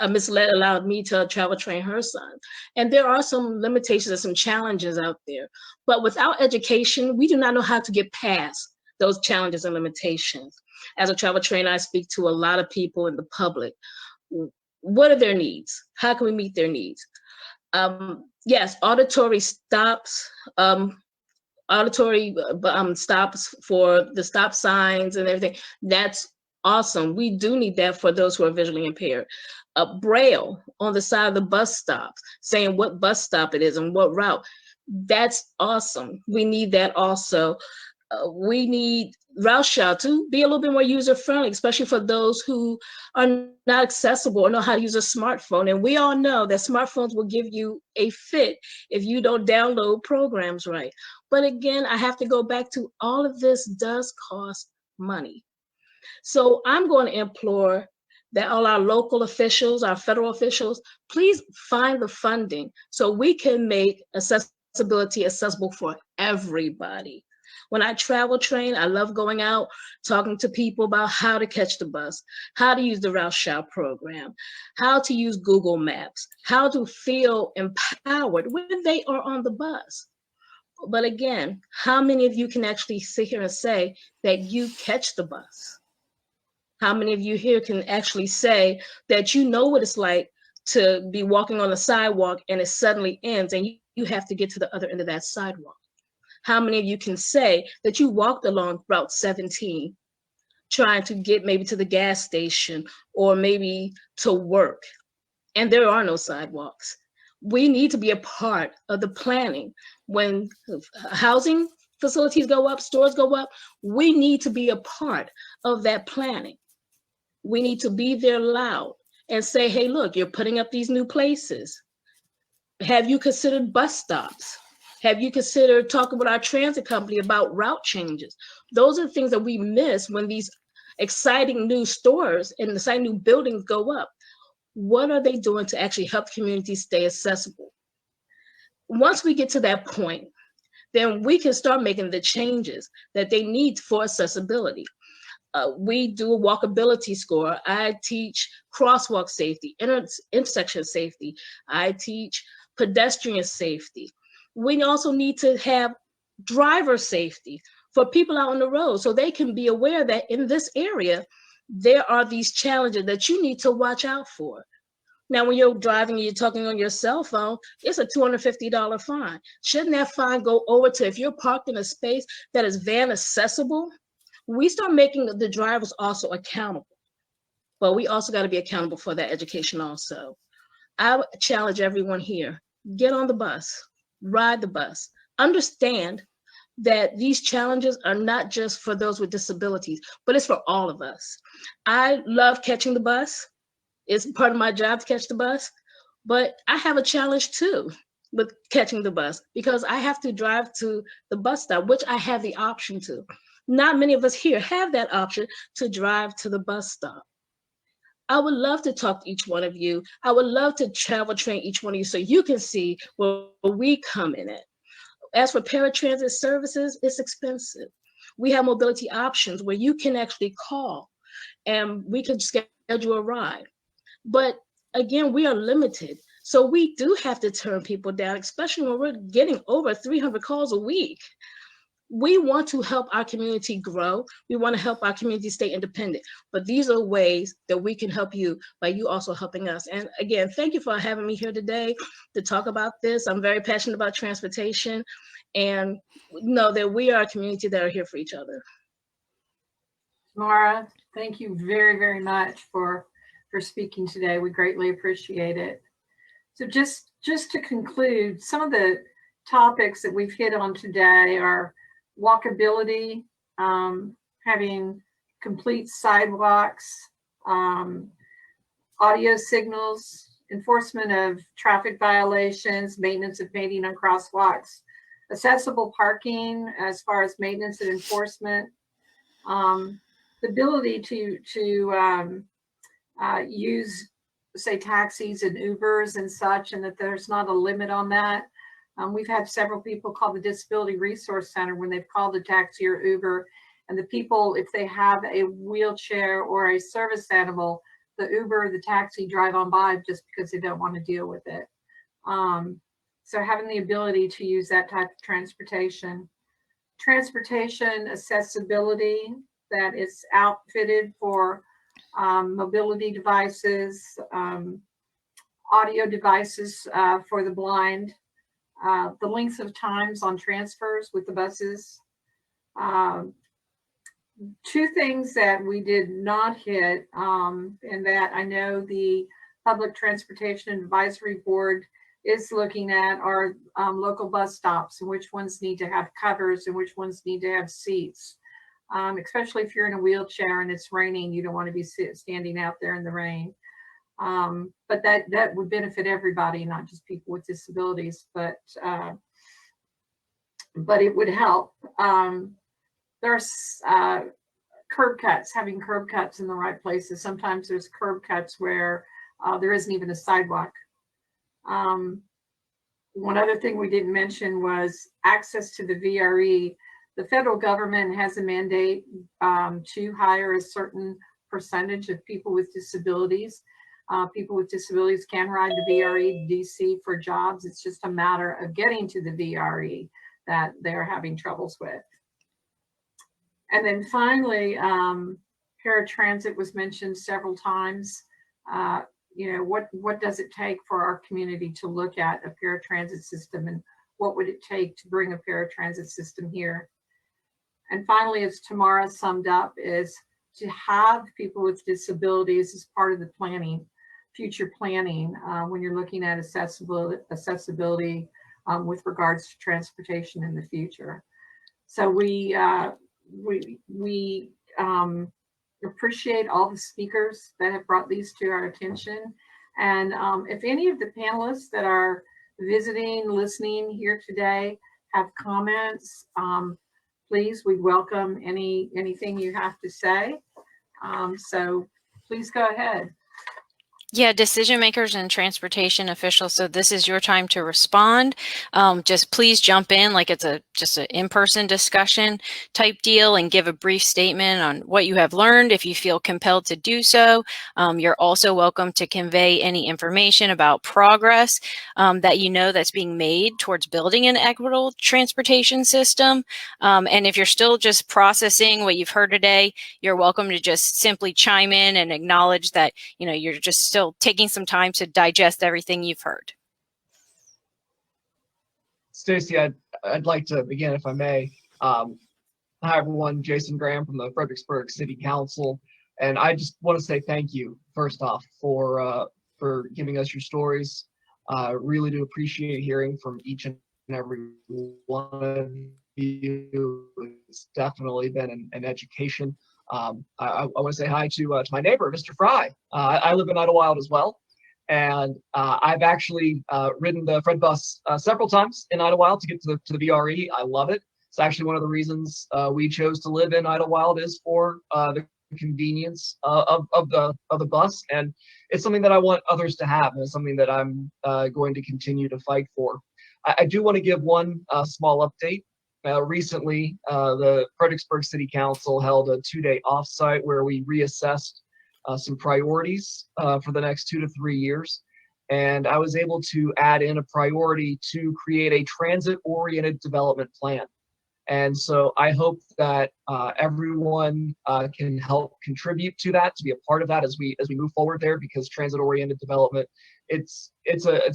Ms. Lett allowed me to travel train her son. And there are some limitations and some challenges out there. But without education, we do not know how to get past those challenges and limitations. As a travel trainer, I speak to a lot of people in the public. What are their needs? How can we meet their needs? Yes, auditory stops, stops for the stop signs and everything. That's awesome. We do need that for those who are visually impaired. Braille on the side of the bus stops, saying what bus stop it is and what route. That's awesome. We need that also. We need route shell to be a little bit more user-friendly, especially for those who are not accessible or know how to use a smartphone. And we all know that smartphones will give you a fit if you don't download programs right. But again, I have to go back to all of this does cost money. So I'm going to implore that all our local officials, our federal officials, please find the funding so we can make accessibility accessible for everybody. When I travel train, I love going out, talking to people about how to catch the bus, how to use the Route Shop program, how to use Google Maps, how to feel empowered when they are on the bus. But again, how many of you can actually sit here and say that you catch the bus? How many of you here can actually say that you know what it's like to be walking on the sidewalk and it suddenly ends and you have to get to the other end of that sidewalk? How many of you can say that you walked along Route 17 trying to get maybe to the gas station or maybe to work, and there are no sidewalks? We need to be a part of the planning. When housing facilities go up, stores go up, we need to be a part of that planning. We need to be there loud and say, hey, look, you're putting up these new places. Have you considered bus stops? Have you considered talking with our transit company about route changes? Those are the things that we miss when these exciting new stores and exciting new buildings go up. What are they doing to actually help communities stay accessible? Once we get to that point, then we can start making the changes that they need for accessibility. We do a walkability score. I teach crosswalk safety, intersection safety. I teach pedestrian safety. We also need to have driver safety for people out on the road so they can be aware that in this area, there are these challenges that you need to watch out for. Now, when you're driving and you're talking on your cell phone, it's a $250 fine. Shouldn't that fine go over to if you're parked in a space that is van accessible? We start making the drivers also accountable, but we also got to be accountable for that education also. I would challenge everyone here, get on the bus, ride the bus, understand that these challenges are not just for those with disabilities, but it's for all of us. I love catching the bus. It's part of my job to catch the bus, but I have a challenge too with catching the bus because I have to drive to the bus stop, which I have the option to. Not many of us here have that option to drive to the bus stop. I would love to talk to each one of you. I would love to travel train each one of you so you can see where we come in at. As for paratransit services, it's expensive. We have mobility options where you can actually call and we can schedule a ride. But again, we are limited. So we do have to turn people down, especially when we're getting over 300 calls a week. We want to help our community grow. We want to help our community stay independent. But these are ways that we can help you by you also helping us. And again, thank you for having me here today to talk about this. I'm very passionate about transportation and know that we are a community that are here for each other. Mara, thank you very, very much for speaking today. We greatly appreciate it. So just to conclude, some of the topics that we've hit on today are walkability, having complete sidewalks, audio signals, enforcement of traffic violations, maintenance of painting on crosswalks, accessible parking as far as maintenance and enforcement, the ability to use, say, taxis and Ubers and such, and that there's not a limit on that. We've had several people call the Disability Resource Center when they've called a taxi or Uber, and the people, if they have a wheelchair or a service animal, the Uber or the taxi drive on by just because they don't want to deal with it. So having the ability to use that type of transportation accessibility that is outfitted for mobility devices, audio devices for the blind, the length of times on transfers with the buses. Two things that we did not hit, and that I know the Public Transportation Advisory Board is looking at, are local bus stops and which ones need to have covers and which ones need to have seats. Especially if you're in a wheelchair and it's raining, you don't want to be standing out there in the rain. But that would benefit everybody, not just people with disabilities, but it would help. There's curb cuts, having curb cuts in the right places. Sometimes there's curb cuts where there isn't even a sidewalk. One other thing we didn't mention was access to the VRE. The federal government has a mandate to hire a certain percentage of people with disabilities. People with disabilities can ride the VRE DC for jobs. It's just a matter of getting to the VRE that they're having troubles with. And then finally, paratransit was mentioned several times. What does it take for our community to look at a paratransit system, and what would it take to bring a paratransit system here? And finally, as Tamara summed up, is to have people with disabilities as part of the planning, future planning, when you're looking at accessibility with regards to transportation in the future. So we appreciate all the speakers that have brought these to our attention. And if any of the panelists that are visiting, listening here today have comments, please, we welcome anything you have to say. So please go ahead. Yeah, decision makers and transportation officials. So this is your time to respond. Just please jump in like it's a just an in-person discussion type deal and give a brief statement on what you have learned if you feel compelled to do so. You're also welcome to convey any information about progress that you know that's being made towards building an equitable transportation system. And if you're still just processing what you've heard today, you're welcome to just simply chime in and acknowledge that, you know, you're just still taking some time to digest everything you've heard. Stacy, I'd like to begin, if I may. Hi, everyone. Jason Graham from the Fredericksburg City Council. And I just want to say thank you, first off, for giving us your stories. Really do appreciate hearing from each and every one of you. It's definitely been an education. I want to say hi to my neighbor, Mr. Fry. I live in Idlewild as well. And I've actually ridden the Fred bus several times in Idlewild to get to the VRE. I love it. It's actually one of the reasons we chose to live in Idlewild is for the convenience of the bus, and it's something that I want others to have, and it's something that I'm going to continue to fight for. I do want to give one small update. Recently, the Fredericksburg City Council held a 2-day offsite where we reassessed some priorities for the next 2 to 3 years. And I was able to add in a priority to create a transit-oriented development plan. And so I hope that everyone can help contribute to that, to be a part of that as we move forward there, because transit-oriented development, it's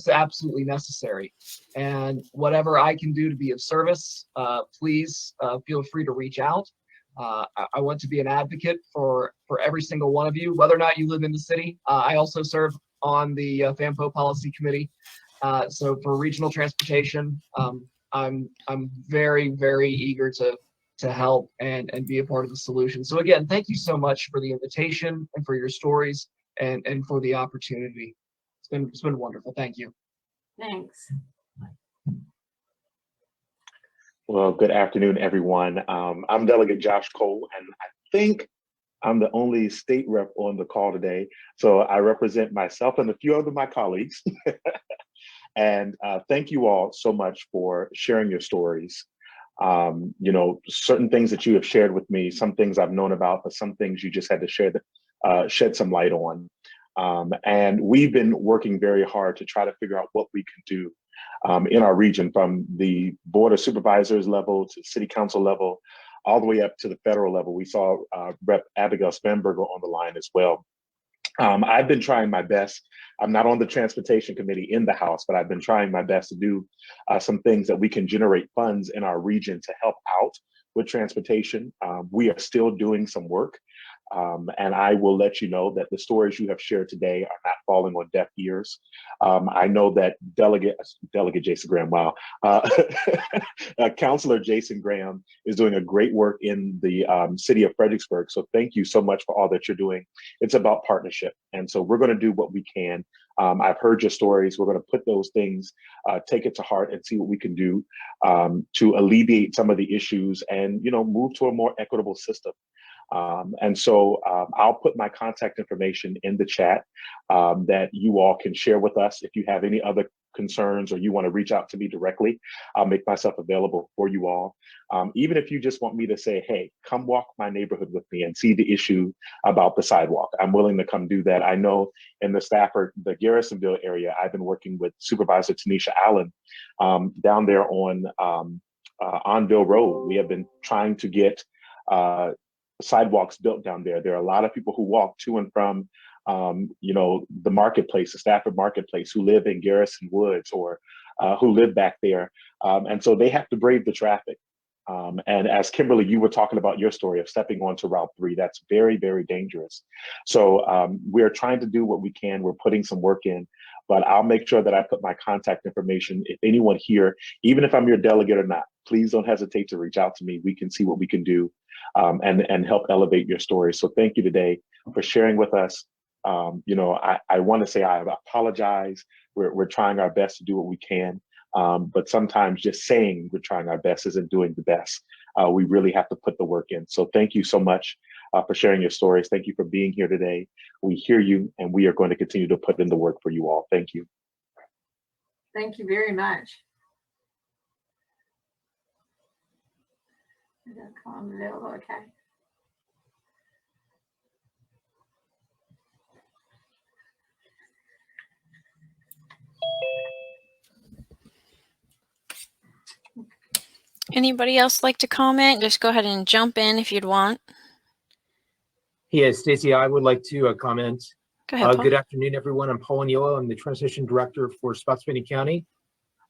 absolutely necessary. And whatever I can do to be of service, please feel free to reach out. I want to be an advocate for every single one of you, whether or not you live in the city. I also serve on the FAMPO policy committee. So for regional transportation, I'm very, very eager to help and be a part of the solution. So again, thank you so much for the invitation and for your stories and for the opportunity. It's been wonderful. Thank you. Thanks. Well, good afternoon, everyone. I'm Delegate Josh Cole, and I think I'm the only state rep on the call today. So I represent myself and a few of my colleagues. And thank you all so much for sharing your stories. You know, certain things that you have shared with me, some things I've known about, but some things you just had to shed some light on. And we've been working very hard to try to figure out what we can do in our region, from the Board of Supervisors level to City Council level, all the way up to the federal level. We saw Rep. Abigail Spanberger on the line as well. I've been trying my best. I'm not on the Transportation Committee in the House, but I've been trying my best to do some things that we can generate funds in our region to help out with transportation. We are still doing some work. And I will let you know that the stories you have shared today are not falling on deaf ears. I know that Delegate Jason Graham, wow, Councilor Jason Graham is doing a great work in the city of Fredericksburg. So thank you so much for all that you're doing. It's about partnership. And so we're going to do what we can. I've heard your stories. We're going to put those things, take it to heart and see what we can do to alleviate some of the issues and, you know, move to a more equitable system. And so I'll put my contact information in the chat that you all can share with us. If you have any other concerns or you want to reach out to me directly, I'll make myself available for you all. Even if you just want me to say, hey, come walk my neighborhood with me and see the issue about the sidewalk, I'm willing to come do that. I know in the Garrisonville area, I've been working with Supervisor Tanisha Allen down there on Onville Road. We have been trying to get sidewalks built down there. There are a lot of people who walk to and from, you know, the marketplace, the Stafford Marketplace, who live in Garrison Woods or who live back there. And so they have to brave the traffic. And as Kimberly, you were talking about your story of stepping onto Route 3, that's very, very dangerous. So we're trying to do what we can. We're putting some work in, but I'll make sure that I put my contact information. If anyone here, even if I'm your delegate or not, please don't hesitate to reach out to me. We can see what we can do and help elevate your story. So thank you today for sharing with us. You know, I want to say I apologize. We're trying our best to do what we can. But sometimes just saying we're trying our best isn't doing the best. We really have to put the work in. So thank you so much for sharing your stories. Thank you for being here today. We hear you, and we are going to continue to put in the work for you all. Thank you. Thank you very much. Okay. Anybody else like to comment? Just go ahead and jump in if you'd want. Yes, Stacy, I would like to comment. Go ahead, Paul. Good afternoon, everyone. I'm Paul Aniello. I'm the Transition Director for Spotsylvania County.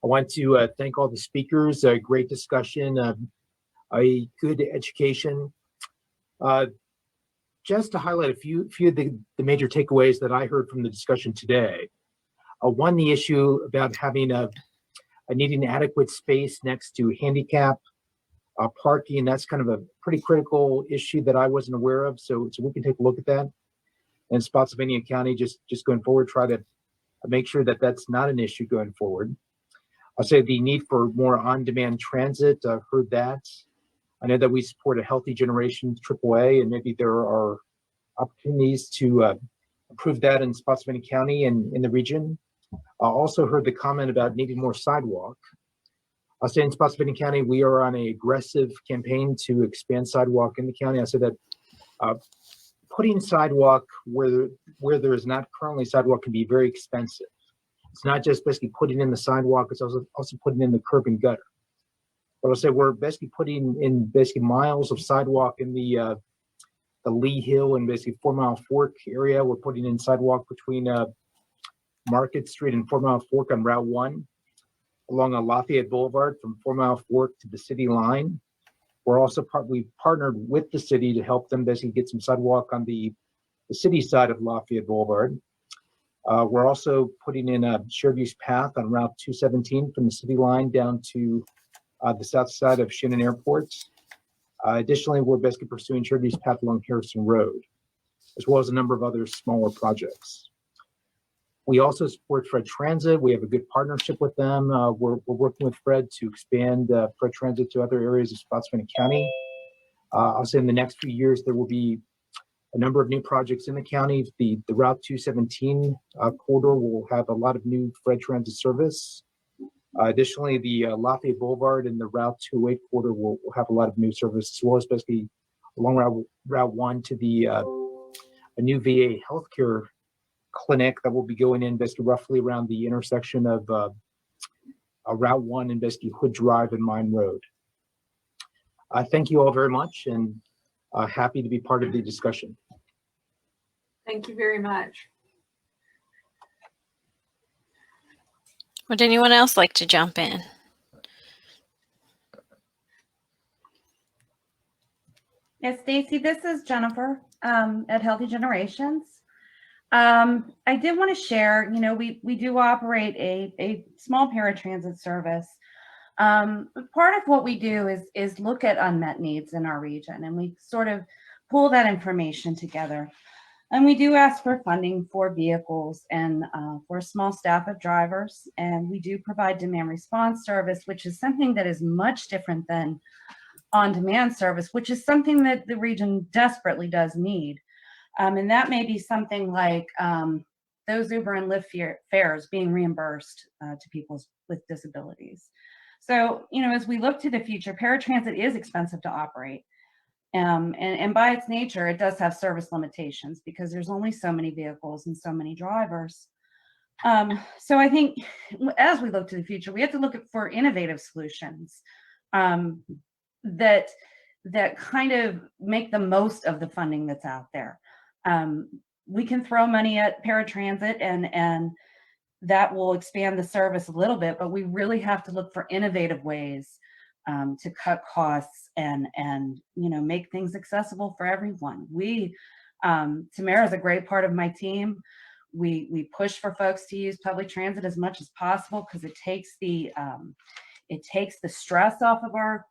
I want to thank all the speakers. A great discussion, a good education. Just to highlight a few of the major takeaways that I heard from the discussion today. One, the issue about having needing adequate space next to handicap parking. That's kind of a pretty critical issue that I wasn't aware of. So we can take a look at that. And Spotsylvania County, just going forward, try to make sure that that's not an issue going forward. I'll say the need for more on-demand transit. I've heard that. I know that we support a healthy generation AAA, and maybe there are opportunities to improve that in Spotsylvania County and in the region. I also heard the comment about needing more sidewalk. I'll say in Spotsylvania County, we are on an aggressive campaign to expand sidewalk in the county. I said that putting sidewalk where there is not currently sidewalk can be very expensive. It's not just basically putting in the sidewalk, it's also putting in the curb and gutter. But I'll say we're basically putting in miles of sidewalk in the Lee Hill and basically 4 Mile Fork area. We're putting in sidewalk between Market Street and 4 Mile Fork on Route 1, along a Lafayette Boulevard from 4 Mile Fork to the city line. We're also we partnered with the city to help them basically get some sidewalk on the city side of Lafayette Boulevard. We're also putting in a shared use path on Route 217 from the city line down to the south side of Shannon Airport. Additionally, we're basically pursuing shared use path along Harrison Road, as well as a number of other smaller projects. We also support Fred Transit. We have a good partnership with them. We're working with Fred to expand Fred Transit to other areas of Spotsylvania County. I'll say in the next few years, there will be a number of new projects in the county. The Route 217 corridor will have a lot of new Fred Transit service. Additionally, the Lafayette Boulevard and the Route 208 corridor will have a lot of new service, as well as basically along Route 1 to the a new VA healthcare clinic that will be going in basically roughly around the intersection of Route 1 and basically Hood Drive and Mine Road. Thank you all very much, and happy to be part of the discussion. Thank you very much. Would anyone else like to jump in? Yes, Stacy, this is Jennifer at Healthy Generations. I did want to share, we do operate a small paratransit service. Part of what we do is look at unmet needs in our region, and we sort of pull that information together. And we do ask for funding for vehicles and for a small staff of drivers. And we do provide demand response service, which is something that is much different than on-demand service, which is something that the region desperately does need. And that may be something like those Uber and Lyft fares being reimbursed to people with disabilities. So, as we look to the future, paratransit is expensive to operate. And by its nature, it does have service limitations because there's only so many vehicles and so many drivers. So I think as we look to the future, we have to look for innovative solutions that kind of make the most of the funding that's out there. We can throw money at paratransit and that will expand the service a little bit, but we really have to look for innovative ways to cut costs and make things accessible for everyone. Tamara is a great part of my team. We push for folks to use public transit as much as possible because it takes the stress off of our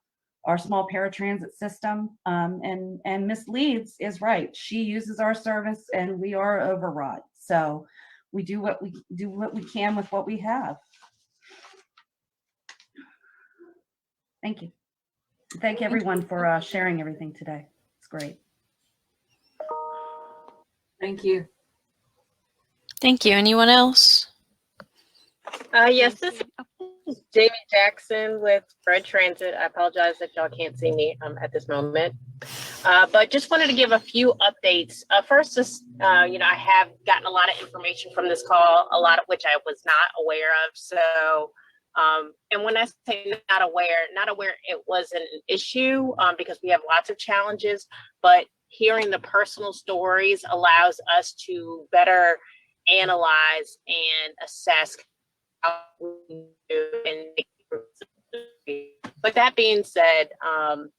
small paratransit system. And Miss Leeds is right. She uses our service and we are overwrought. So we do what we can with what we have. Thank you. Thank everyone for sharing everything today. It's great. Thank you. Thank you. Anyone else? Yes, Jamie Jackson with Fred Transit. I apologize if y'all can't see me at this moment. But just wanted to give a few updates. First is, I have gotten a lot of information from this call, a lot of which I was not aware of. So, and when I say not aware, it wasn't an issue because we have lots of challenges, but hearing the personal stories allows us to better analyze and assess how we do and make improvements. But that being said, and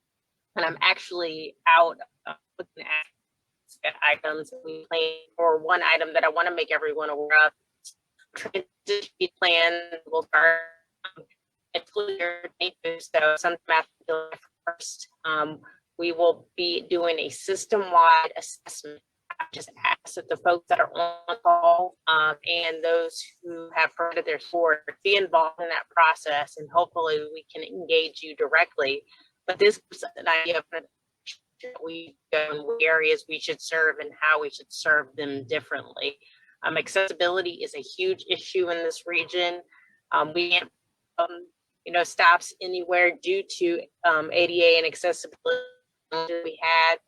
I'm actually out looking at items. We plan for one item that I want to make everyone aware of. Transition plan will start clear, so sometime after July 1st. We will be doing a system-wide assessment. I just ask that the folks that are on call and those who have heard of their sport be involved in that process, and hopefully we can engage you directly. But this is an idea of we go in what areas we should serve and how we should serve them differently. Accessibility is a huge issue in this region. We can't, stops anywhere due to ADA and accessibility we had,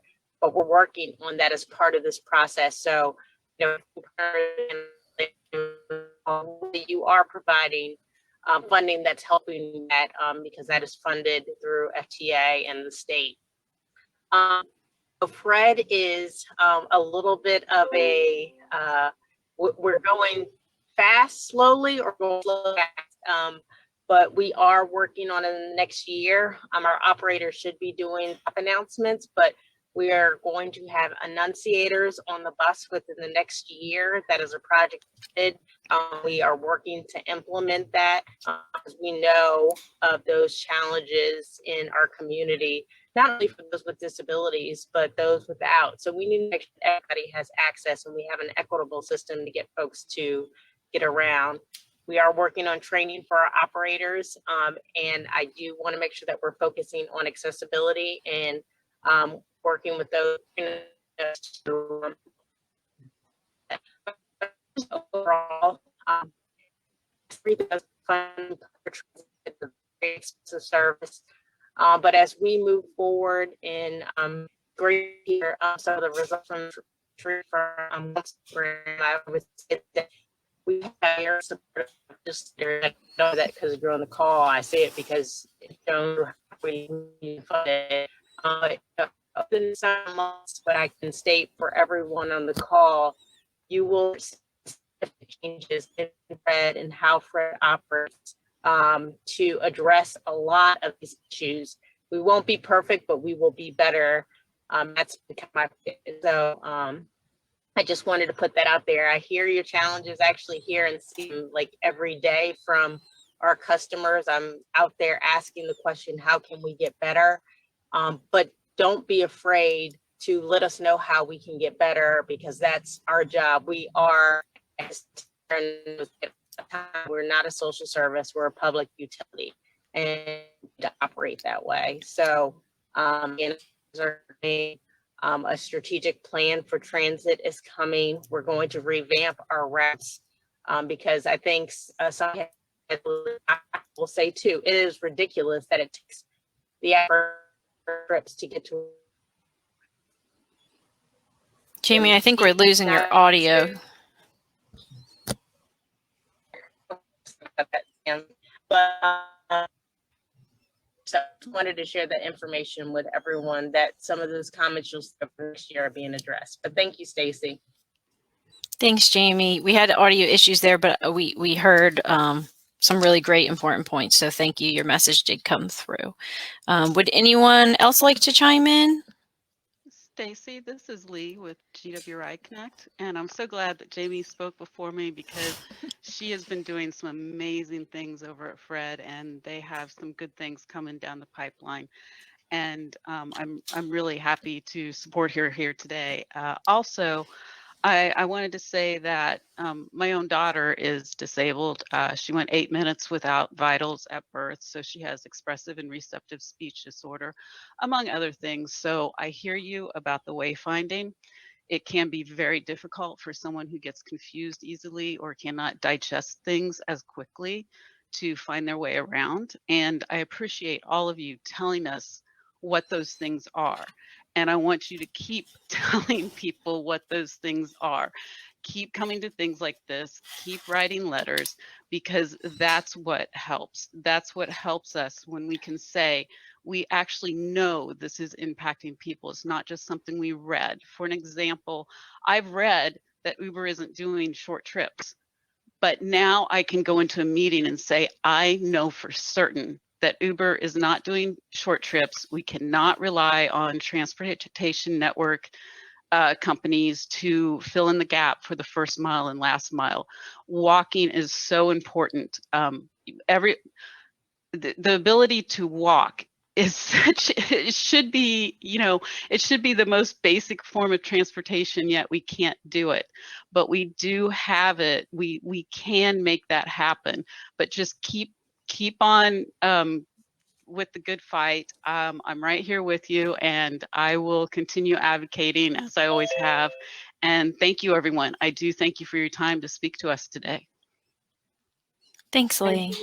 but we're working on that as part of this process. So, you are providing funding that's helping that because that is funded through FTA and the state. So Fred is a little bit of a, we're going fast, slowly, or going slow fast, but we are working on it in the next year. Our operators should be doing announcements, but we are going to have enunciators on the bus within the next year. That is a project. We are working to implement that because we know of those challenges in our community, not only for those with disabilities, but those without. So we need to make sure everybody has access and we have an equitable system to get folks to get around. We are working on training for our operators, and I do want to make sure that we're focusing on accessibility and working with those overall. Service, but as we move forward in great here, some of the results from I would say that we have your support. Just I know that because you're on the call. I say it because we funded. Within some months, but I can state for everyone on the call, you will see changes in Fred and how Fred operates to address a lot of these issues. We won't be perfect, but we will be better. That's my so. I just wanted to put that out there. I hear your challenges, actually hear and see them like every day from our customers. I'm out there asking the question, how can we get better? But don't be afraid to let us know how we can get better, because that's our job. We are, we're not a social service, we're a public utility, and to operate that way. So, a strategic plan for transit is coming. We're going to revamp our routes because I think some will say too, it is ridiculous that it takes the effort trips to get to. Jamie, I think we're losing your audio. But so I wanted to share that information with everyone, that some of those comments you'll see next year are being addressed. But thank you, Stacy. Thanks, Jamie. We had audio issues there, but we heard some really great important points. So thank you. Your message did come through. Would anyone else like to chime in? Stacy, this is Lee with GWI Connect, and I'm so glad that Jamie spoke before me because she has been doing some amazing things over at Fred, and they have some good things coming down the pipeline. And I'm really happy to support her here today. Also, I wanted to say that my own daughter is disabled. She went 8 minutes without vitals at birth, so she has expressive and receptive speech disorder, among other things. So I hear you about the wayfinding. It can be very difficult for someone who gets confused easily or cannot digest things as quickly to find their way around. And I appreciate all of you telling us what those things are. And I want you to keep telling people what those things are. Keep coming to things like this, keep writing letters, because that's what helps. That's what helps us when we can say, we actually know this is impacting people. It's not just something we read. For an example, I've read that Uber isn't doing short trips, but now I can go into a meeting and say, I know for certain that Uber is not doing short trips. We cannot rely on transportation network companies to fill in the gap for the first mile and last mile. Walking is so important. The ability to walk is such, it should be, you know, it should be the most basic form of transportation, yet we can't do it. But we do have it. We can make that happen, but just keep on with the good fight. I'm right here with you, and I will continue advocating as I always have. And thank you, everyone. I do thank you for your time to speak to us today. Thanks, Lee.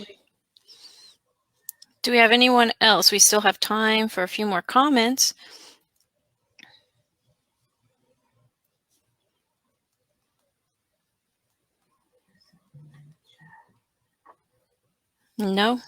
Do we have anyone else? We still have time for a few more comments. No?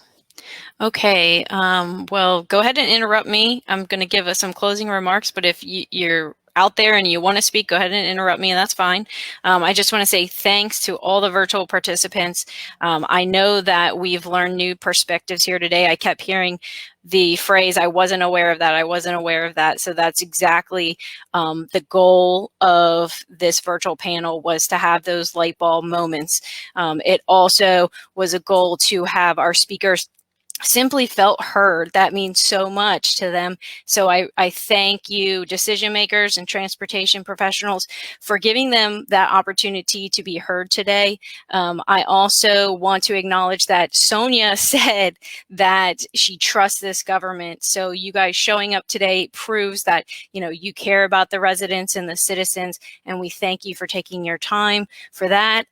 Okay, well, go ahead and interrupt me. I'm going to give us some closing remarks, but if you're out there and you want to speak, go ahead and interrupt me, and that's fine. I just want to say thanks to all the virtual participants. I know that we've learned new perspectives here today. I kept hearing the phrase, I wasn't aware of that, I wasn't aware of that. So that's exactly the goal of this virtual panel, was to have those light bulb moments. It also was a goal to have our speakers simply felt heard. That means so much to them. So I thank you, decision makers and transportation professionals, for giving them that opportunity to be heard today. I also want to acknowledge that Sonya said that she trusts this government. So you guys showing up today proves that, you know, you care about the residents and the citizens, and we thank you for taking your time for that.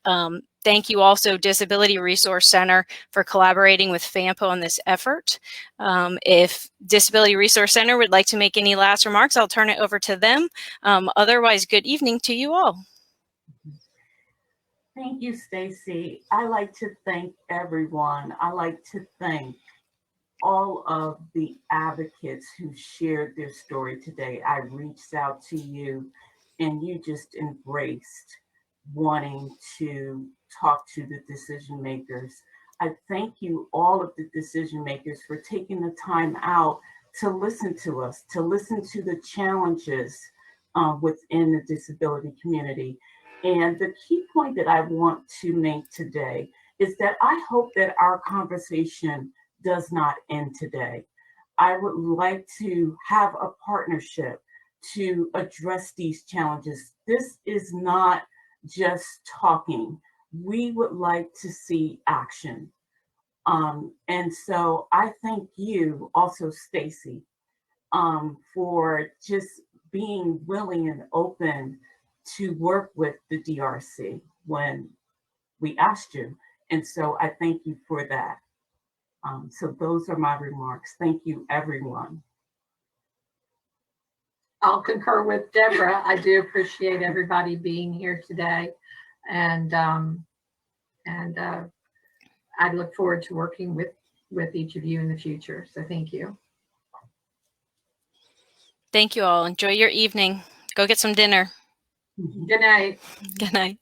Thank you also, Disability Resource Center, for collaborating with FAMPO on this effort. If Disability Resource Center would like to make any last remarks, I'll turn it over to them. Otherwise, good evening to you all. Thank you, Stacy. I like to thank everyone. I like to thank all of the advocates who shared their story today. I reached out to you and you just embraced wanting to talk to the decision makers. I thank you, all of the decision makers, for taking the time out to listen to us, to listen to the challenges within the disability community. And the key point that I want to make today is that I hope that our conversation does not end today. I would like to have a partnership to address these challenges. This is not just talking. We would like to see action. And so I thank you also, Stacy, for just being willing and open to work with the dRC when we asked you. And so I thank you for that. So those are my remarks. Thank you, everyone. I'll concur with Deborah. I do appreciate everybody being here today, and I look forward to working with each of you in the future. So thank you. Thank you all. Enjoy your evening. Go get some dinner. Good night. Good night.